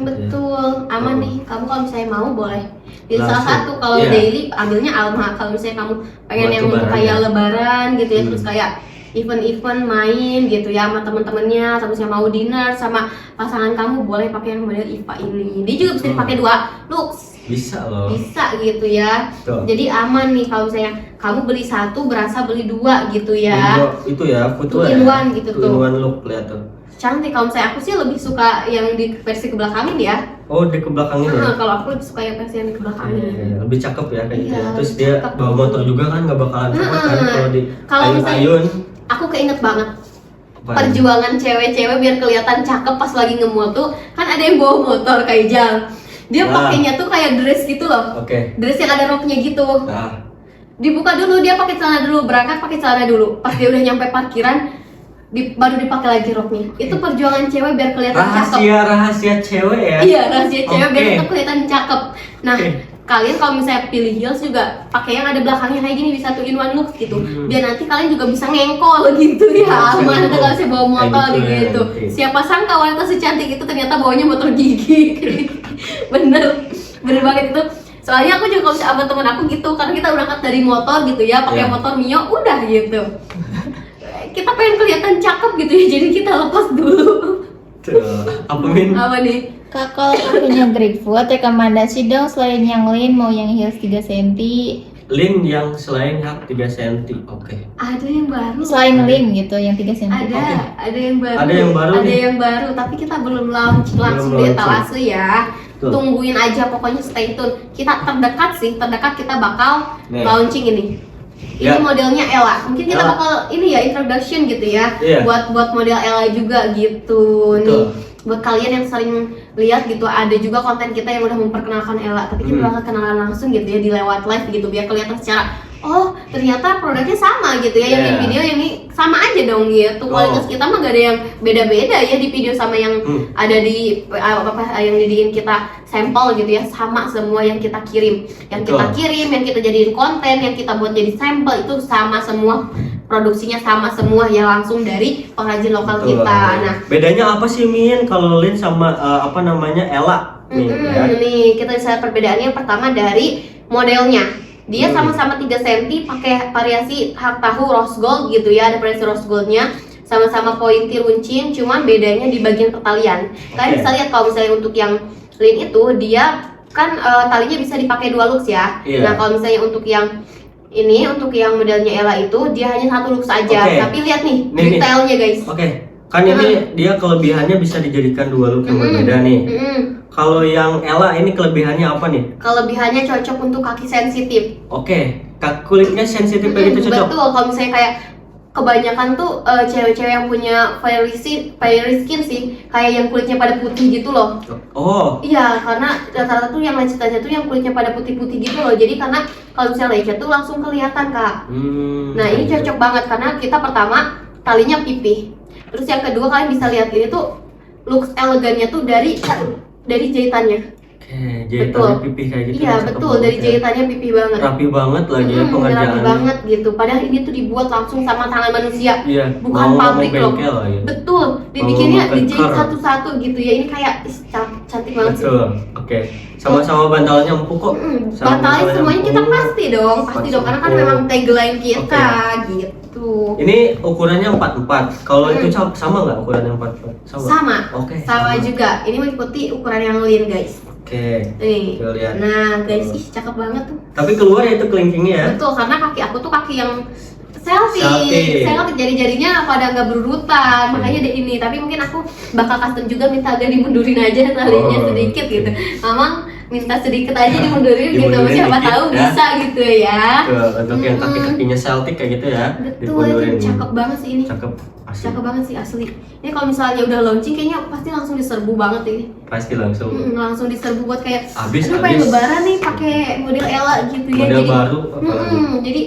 Betul, aman
Oh.
nih. Kamu kalau misalnya mau boleh pilih salah
Langsung.
satu. Kalau
Iya.
daily ambilnya Alma. Kalau misalnya kamu pengen
Buat
yang untuk
lebaran
kayak
ya.
lebaran gitu ya,
Hmm.
terus kayak event-event main gitu ya sama temen-temennya, sama misalnya mau dinner sama pasangan kamu, boleh pakai yang model IPA ini. Dia juga bisa dipakai 2 looks.
Bisa loh.
Bisa gitu ya.
Tuh.
Jadi aman nih kalau misalnya kamu beli 1 berasa beli 2 gitu ya.
Itu ya, footwear.
Two in one gitu
Two
tuh.
in one look, lihat tuh.
Cantik. Kalau misalnya aku sih lebih suka yang di versi kebelakangin ya.
Oh, di kebelakangin ya.
Kalau aku lebih suka yang versi yang di kebelakangin.
Iya, lebih cakep ya kayak gitu
Iya,
ya. Terus
lebih
dia
cakep.
bawa motor juga kan nggak bakalan sama kan kalau di
Kalau misalnya-
ayun-ayun.
Aku keinget banget
Apaan?
perjuangan cewek-cewek biar kelihatan cakep pas lagi nge-mall tuh, kan ada yang bawa motor kayak Jal. Dia
Nah.
pakainya tuh kayak dress gitu loh.
Oke.
Dress yang ada roknya gitu.
Nah,
Dibuka dulu, dia pakai celana dulu, berangkat pakai celana dulu. Pas dia udah nyampe parkiran, baru dipakai lagi roknya. Itu perjuangan cewek biar kelihatan cakep.
rahasia cewek ya.
Iya, rahasia cewek biar
Oke.
tetap kelihatan cakep. Nah,
Oke.
kalian kalau misalnya pilih heels juga pakai yang ada belakangnya kayak gini, bisa 2 in 1 look gitu. Biar nanti kalian juga bisa ngengkol gitu ya.
Bisa
Mana
ngengkol.
kalau saya bawa motor
Kayak gitu ya,
gitu.
oke.
Siapa sangka wanita secantik itu ternyata bawanya motor gigi. bener banget itu. Soalnya aku juga kalau misalnya sama temen aku gitu, karena kita berangkat dari motor gitu ya, pakai
Iya.
motor Mio, udah gitu. Kita pengen kelihatan cakep gitu ya, jadi kita lepas dulu.
Tuh, apa Min?
Apa nih?
Kak, kalau aku punya Grapefruit, rekomendasi dong selain yang lean, mau yang heels 3 cm.
Lin yang selain hak 3 cm. Oke.
Ada yang baru.
Selain lean gitu, yang 3 cm.
Ada,
Oke.
ada yang baru.
Ada yang baru
Ada
nih.
yang baru, tapi kita belum launching langsung di
launching.
etalase ya.
Betul.
Tungguin aja, pokoknya stay tune. Kita terdekat kita bakal
Nih.
launching ini. Ini
Ya.
modelnya Ella. Mungkin kita
Ella.
bakal ini ya introduction gitu ya.
Iya.
Buat model Ella juga gitu.
Betul.
Nih. Buat kalian yang sering lihat gitu, ada juga konten kita yang udah memperkenalkan Ella, tapi kita bakal kenalan langsung gitu ya di lewat live gitu biar kelihatan secara oh ternyata produknya sama gitu ya, yang di
Yeah.
video yang ini sama aja dong gitu. Kualitas kita mah gak ada yang beda-beda ya di video sama yang ada di yang didiin kita sampel gitu ya, sama semua yang kita kirim, yang kita
Betul.
kirim, yang kita jadiin konten, yang kita buat jadi sampel itu sama semua, produksinya sama semua ya, langsung dari pengrajin lokal
Betul.
kita. Nah,
bedanya apa sih Min kalau Lin sama apa namanya Ella? Nih, ya.
nih kita bisa perbedaannya yang pertama dari modelnya. Dia sama-sama 3 cm, pakai variasi hak tahu rose gold gitu ya, ada variasi rose goldnya, sama-sama pointi runcing, cuman bedanya di bagian pertalian. Kalian
Oke.
bisa lihat kalau misalnya untuk yang Lin itu dia kan talinya bisa dipakai 2 looks ya.
Iya.
Nah kalau misalnya untuk yang ini, untuk yang modelnya Ella itu dia hanya 1 looks aja.
Oke.
Tapi lihat nih
Nih.
detailnya guys.
Oke. Kan ini dia kelebihannya bisa dijadikan 2 look yang berbeda nih. Kalau yang Ella ini kelebihannya apa nih?
Kelebihannya cocok untuk kaki sensitif.
Oke, kulitnya sensitif kayak gitu cocok.
Betul, kalau misalnya kayak kebanyakan tuh cewek-cewek yang punya fiery skin sih, kayak yang kulitnya pada putih gitu loh.
Oh,
Iya, karena rata-rata tuh yang lecet aja tuh yang kulitnya pada putih-putih gitu loh. Jadi karena kalau misalnya lecet tuh langsung kelihatan kak. Nah ini cocok banget karena kita pertama talinya pipih. Terus yang kedua kalian bisa lihat ini tuh looks elegannya tuh dari jahitannya.
Oke, jahitannya pipih kayak gitu.
Iya
cakep
betul,
banget
dari
ya.
jahitannya pipih banget.
Rapi banget lagi ya pengerjaannya.
Rapi banget gitu. Padahal ini tuh dibuat langsung sama tangan manusia.
Iya,
Bukan
mau
pabrik loh.
bengkel lagi.
Betul, dibikinnya
Mau
dijahit
keker.
satu-satu gitu ya. Ini kayak cantik banget sih.
Betul. Oke. Sama-sama bantalnya empuk kok. Sama
Bantalnya
bantalnya
semuanya kita
empuk.
pasti dong, pasti dong karena kan
empuk.
memang tagline kita gitu.
Ini ukurannya 44. Kalau itu sama nggak ukurannya 44?
Sama.
Oke.
Sama juga. Ini mengikuti ukuran yang lean guys.
Oke.
Nih.
Kita lihat.
Nah guys, ih cakep banget tuh.
Tapi keluar ya itu kelingkingnya ya.
Betul, karena kaki aku tuh kaki yang selfie,
Selfie.
jari-jarinya pada nggak berurutan, makanya deh ini. Tapi mungkin aku bakal custom juga, minta agak dimundurin aja talinya
Oh,
sedikit
oke.
gitu. Mamang minta sedikit aja dimundurin gitu,
Dimundurin
siapa
dikit,
tahu
ya.
bisa gitu ya.
Tuh, untuk yang kaki-kakinya Celtic kayak gitu ya.
Betul, itu cakep banget sih ini.
Cakep. Asli.
Cakep banget sih asli. Ini kalau misalnya udah launching kayaknya pasti langsung diserbu banget ini.
Pasti langsung.
Langsung diserbu buat kayak
Abis,
aduh pengen
abis.
lebaran nih pakai model Ella gitu ya.
Model
Jadi
baru apalagi.
jadi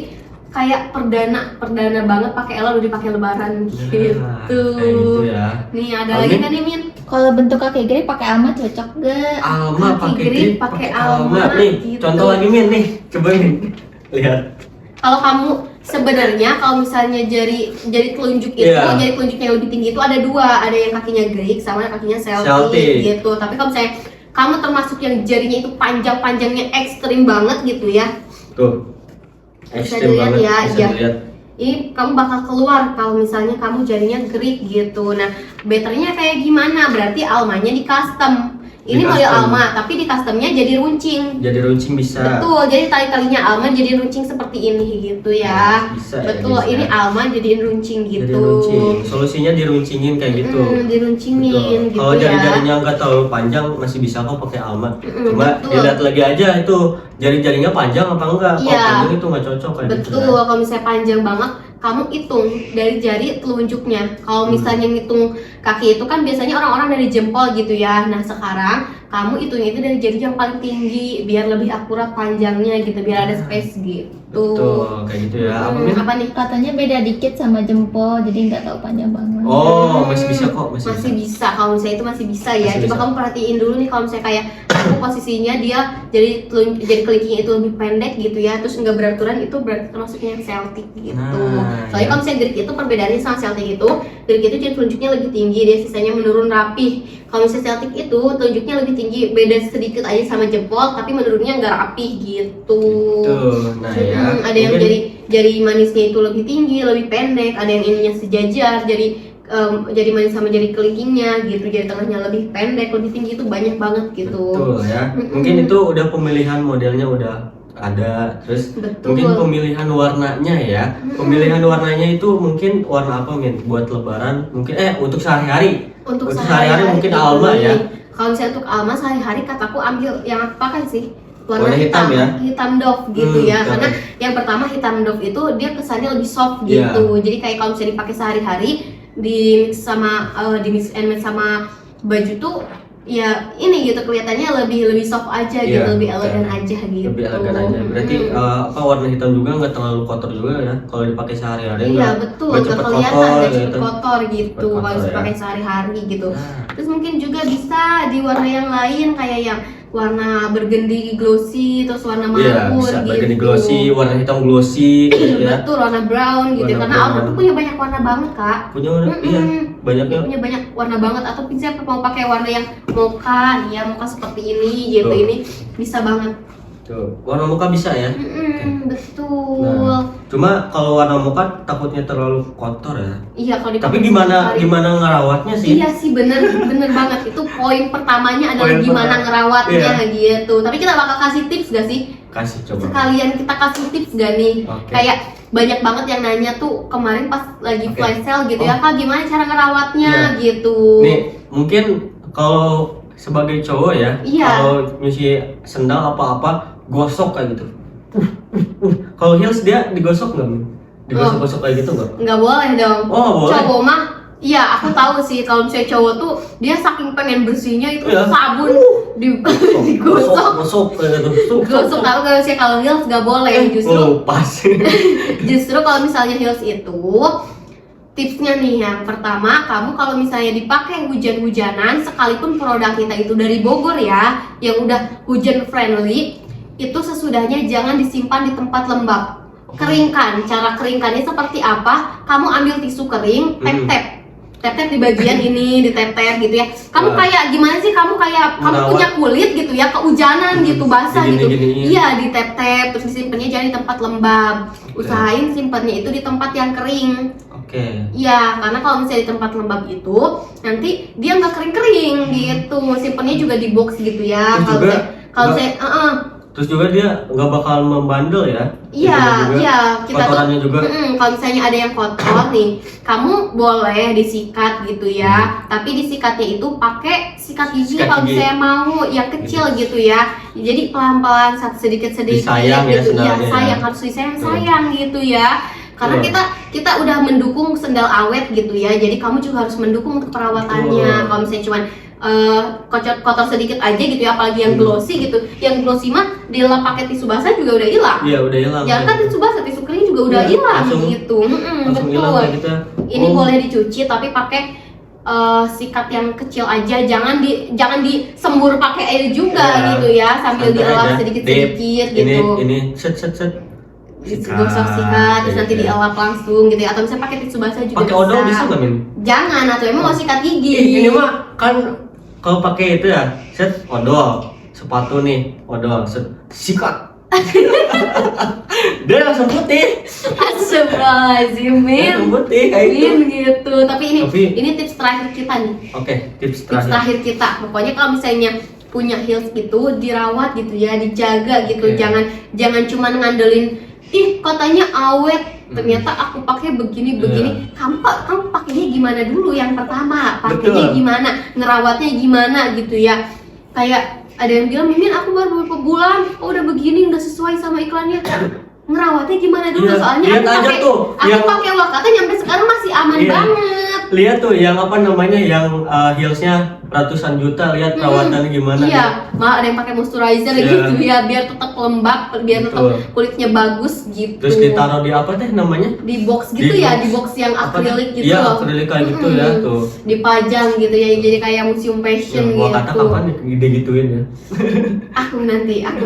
kayak perdana banget pakai Ella udah dipakai lebaran
Nah,
gitu.
kayak gitu ya.
Nih ada
Kalau
lagi
Min?
kan nih Min?
Kalau bentuk kaki grip pakai Alma cocok gak?
Alma
Kaki
pakai
grip
grip
pakai
pakai
Alma,
Alma nih.
gitu.
Contoh lagi Min nih, coba Min. Lihat.
Kalau kamu sebenarnya kalau misalnya jari telunjuk itu,
Iya.
jari telunjuknya yang lebih tinggi itu ada dua, ada yang kakinya Greek sama yang kakinya
Celtic.
Celtic gitu. Tapi kalau misalnya kamu termasuk yang jarinya itu panjang-panjangnya ekstrim banget gitu ya,
Tuh.
Bisa
Ekstrem
dilihat
banget,
ya,
bisa
iya.
dilihat.
ini kamu bakal keluar kalau misalnya kamu jarinya Greek gitu. Nah, betternya kayak gimana? Berarti Almanya di custom. Ini
Di
model
custom.
Alma, tapi di customnya jadi runcing.
Jadi runcing bisa.
Betul, jadi tali-talinya Alma jadi runcing seperti ini gitu ya.
Bisa ya,
Betul,
bisa.
ini Alma jadiin runcing gitu.
Jadi runcing. Solusinya diruncingin kayak gitu.
Diruncingin gitu
Kalau
ya.
jari-jarinya nggak terlalu panjang masih bisa kok pakai Alma. Cuma
betul.
dilihat lagi aja itu jari-jarinya panjang apa enggak. Kalau
Iya.
panjang itu nggak cocok kayak gitu.
Betul, kalau misalnya panjang banget, kamu hitung dari jari telunjuknya. Kalau misalnya ngitung kaki itu kan biasanya orang-orang dari jempol gitu ya. Nah sekarang kamu hitung itu dari jari yang paling tinggi biar lebih akurat panjangnya gitu, biar ada space gitu.
Betul, kayak gitu ya. Apa, Min?
Apa nih?
Katanya beda dikit sama jempol, jadi nggak tahu panjang banget.
Oh, masih bisa kok, masih
Masih
bisa.
bisa, kalau misalnya itu masih bisa ya.
Masih
Coba
bisa.
kamu perhatiin dulu nih kalau misalnya kayak aku posisinya dia jadi kelingkingnya itu lebih pendek gitu ya, terus nggak beraturan, itu berarti termasuknya yang Celtic gitu.
Nah,
Soalnya
iya.
kalau misalnya Greek itu perbedaannya sama Celtic itu, Greek itu jadi telunjuknya lebih tinggi, dia sisanya menurun rapih. Kalau misalnya Celtic itu telunjuknya lebih tinggi, beda sedikit aja sama jempol, tapi menurunnya nggak rapih gitu.
Tuh, nah ya.
Ada yang
Mungkin-
jari manisnya itu lebih tinggi, lebih pendek, ada yang ininya sejajar, jadi manis sama jari kelingkingnya gitu, jari tengahnya lebih pendek, lebih tinggi, itu banyak banget gitu.
Betul ya. Mungkin itu udah pemilihan modelnya udah ada, terus
Betul.
mungkin pemilihan warnanya ya. Pemilihan warnanya itu mungkin warna apa Min? Buat lebaran mungkin untuk sehari-hari.
Untuk
sehari-hari mungkin
gitu.
Alma ya.
Kalau misalnya untuk Alma sehari-hari kataku ambil yang aku pakai sih
Warna hitam ya?
hitam doff gitu ya.
hitam.
Karena yang pertama hitam doff itu dia kesannya lebih soft
Iya.
gitu. Jadi kayak kalau misalnya dipakai sehari-hari di mix and match sama baju tuh ya ini gitu kelihatannya lebih soft aja gitu,
Iya,
lebih elegan
betul.
aja gitu.
Lebih elegan aja. Berarti warna hitam juga nggak terlalu kotor juga ya. Kalau dipakai sehari-hari
Iya
nggak
betul,
nggak
nggak
cepet
kelihatan,
kotor
nggak cepet
gitu.
kotor gitu
Cepet kotor,
kalau
ya.
dipakai sehari-hari gitu.
Nah.
Terus mungkin juga bisa di warna yang lain kayak yang warna burgundy glossy, terus warna
Iya,
marun
bisa
gitu.
burgundy glossy, warna hitam glossy gitu ya.
Betul, warna brown gitu.
Warna
Karena
brown.
Alma tuh punya banyak warna banget kak.
Punya warna, iya,
Dia
banyaknya.
punya banyak warna banget. Atau bisa mau pakai warna yang mocha, nih ya mocha seperti ini gitu.
Tuh.
Ini bisa banget.
Tuh, warna muka bisa ya.
Betul.
Nah, cuma kalau warna muka takutnya terlalu kotor ya.
Iya kalau dipakai
Tapi gimana
sehari-hari.
gimana ngerawatnya sih?
Iya sih bener banget, itu poin pertamanya adalah
Poin
gimana
pertama.
ngerawatnya
Iya.
gitu. Tapi kita bakal kasih tips gak sih?
Kasih coba.
Sekalian kita kasih tips gak nih?
Oke.
Kayak banyak banget yang nanya tuh kemarin pas lagi
Oke.
flash sale gitu
Oh.
ya kak, gimana cara ngerawatnya gitu.
Nih, mungkin kalau sebagai cowok ya,
Iya.
kalau nyuci sendal apa-apa gosok kayak gitu. Kalau heels dia digosok nggak? Min? Digosok-gosok kayak gitu nggak?
Nggak boleh dong.
Oh, boleh.
Cowok mah, iya aku tahu sih kalau misalnya cowok tuh dia saking pengen bersihnya itu
Iya.
sabun digosok.
Gosok kayak gitu.
Gosok, tapi kalau misalnya kalau heels nggak boleh, justru
Lepas.
Justru kalau misalnya heels itu tipsnya nih, yang pertama kamu kalau misalnya dipakai hujan-hujanan, sekalipun produk kita itu dari Bogor ya, yang udah hujan friendly, itu sesudahnya jangan disimpan di tempat lembab. Keringkan. Cara keringkannya seperti apa? Kamu ambil tisu kering, tap-tap di bagian ini, ditep-tep gitu ya. Kamu
Wah.
kayak gimana sih? Kamu kayak kamu
Merawat.
punya kulit gitu ya, kehujanan gitu, basah gitu.
Digini-giniin.
Iya, ditep-tep, terus disimpannya jangan di tempat lembab. Usahain simpannya itu di tempat yang kering.
Oke.
Iya, karena kalau misalnya di tempat lembab itu nanti dia nggak kering-kering gitu. Simpannya juga di box gitu ya.
Terus
Kalau
juga
kalau
nggak-
saya,
Terus juga dia nggak bakal membandel ya?
iya,
Juga
iya, kita tuh
kotorannya juga.
kalau misalnya ada yang kotor nih, kamu boleh disikat gitu ya. Tapi disikatnya itu pakai sikat gigi
Sikat
kalau
gigi.
misalnya mau yang kecil gitu ya. Jadi pelan-pelan, sedikit-sedikit
Disayang ya
gitu.
sendalnya ya.
Sayang, harus disayang-sayang gitu ya. Karena
Betul.
kita udah mendukung sendal awet gitu ya. Jadi kamu juga harus mendukung untuk perawatannya.
Betul.
Kalau misalnya cuman kotor sedikit aja gitu ya, apalagi yang glossy gitu. Yang glossy mah dilap pakai tisu basah juga udah hilang.
Iya, udah hilang.
Jangan kan tisu basah, tisu kering juga udah
Iya,
hilang
langsung-
gitu.
langsung hilang
Betul.
kayak gitu.
Ini
Oh.
boleh dicuci tapi pakai sikat yang kecil aja, jangan disembur pakai air juga
Iya,
gitu ya, sambil
santai
dielap
aja.
sedikit-sedikit
Dip,
gitu.
Ini set.
Gosok-sikat terus nanti
Iya.
dielap langsung gitu ya, atau bisa pakai tisu basah juga
Pakai odol bisa nggak, Min?
Jangan, atau emang mau sikat gigi.
Ini mah kan kalau pakai itu ya, set odol, sepatu nih, odol, set sikat. Dia langsung putih.
Astagfirullahaladzim, Min.
Langsung putih kayak gitu.
Min gitu. Tapi ini tips terakhir kita nih.
Oke, tips
Tips
terakhir.
terakhir kita. Pokoknya kalau misalnya punya heels itu dirawat gitu ya, dijaga gitu.
Oke.
Jangan cuma ngandelin katanya awet. Ternyata aku pakai begini. Kamu pakainya gimana dulu yang pertama? Pakainya
Betul.
gimana? Ngerawatnya gimana gitu ya. Kayak ada yang bilang, Mimin aku baru beberapa bulan, udah begini, nggak sesuai sama iklannya. Ngerawatnya gimana dulu?
Iya,
Soalnya
lihat aja tuh,
aku
yang-
pakai Wakata nyampe sekarang masih aman
Iya.
banget.
Lihat tuh yang apa namanya, yang heelsnya ratusan juta, lihat perawatannya gimana.
Iya, malah ada yang pakai moisturizer
Iya.
gitu ya, biar tetap lembab, biar tetap
Betul.
kulitnya bagus gitu.
Terus ditaruh di apa teh namanya?
di box gitu
Di
ya,
box.
di box yang
Apa teh?
akrilik gitu
Iya,
loh.
akrilik kayak gitu ya tuh.
Dipajang gitu ya, jadi kayak museum fashion
Gua kata
gitu.
kapan ide gituin ya.
Aku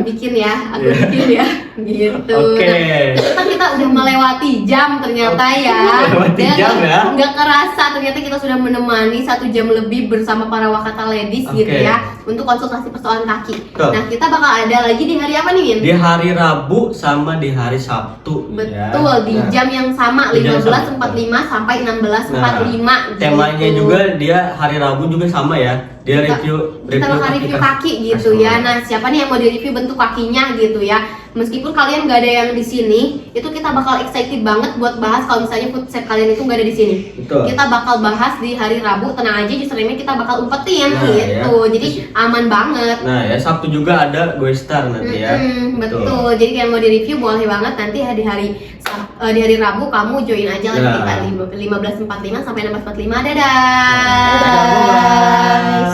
bikin ya,
Iya.
gitu.
Oke.
Nah, ternyata kita udah melewati jam ternyata ya.
Melewati
Dan
jam ya.
nggak kerasa ternyata kita sudah menemani 1 jam lebih bersama para Wakata ladies gitu
Oke.
ya, untuk konsultasi persoalan kaki.
Betul.
Nah, kita bakal ada lagi di hari apa nih, Min?
Di hari Rabu sama di hari Sabtu.
Betul,
ya.
di
Nah,
jam yang sama,
Di jam
15.45 sampai 16.45 gitu.
temanya juga dia hari Rabu juga sama ya. Dia
Kita bakal review kaki gitu ya. Nah, siapa nih yang mau di-review bentuk kakinya gitu ya. Meskipun kalian nggak ada yang di sini, itu kita bakal excited banget buat bahas kalau misalnya footset kalian itu nggak ada di sini.
Betul.
Kita bakal bahas di hari Rabu, tenang aja, username kita bakal umpetin
Nah,
gitu.
ya.
Jadi aman banget.
Nah ya Sabtu juga ada Gue Star nanti ya.
Betul. Jadi yang mau di-review boleh banget nanti di hari Rabu kamu join aja lagi
Nah.
kita 15.45 sampai 16.45. Dadah.
Dadah, bye.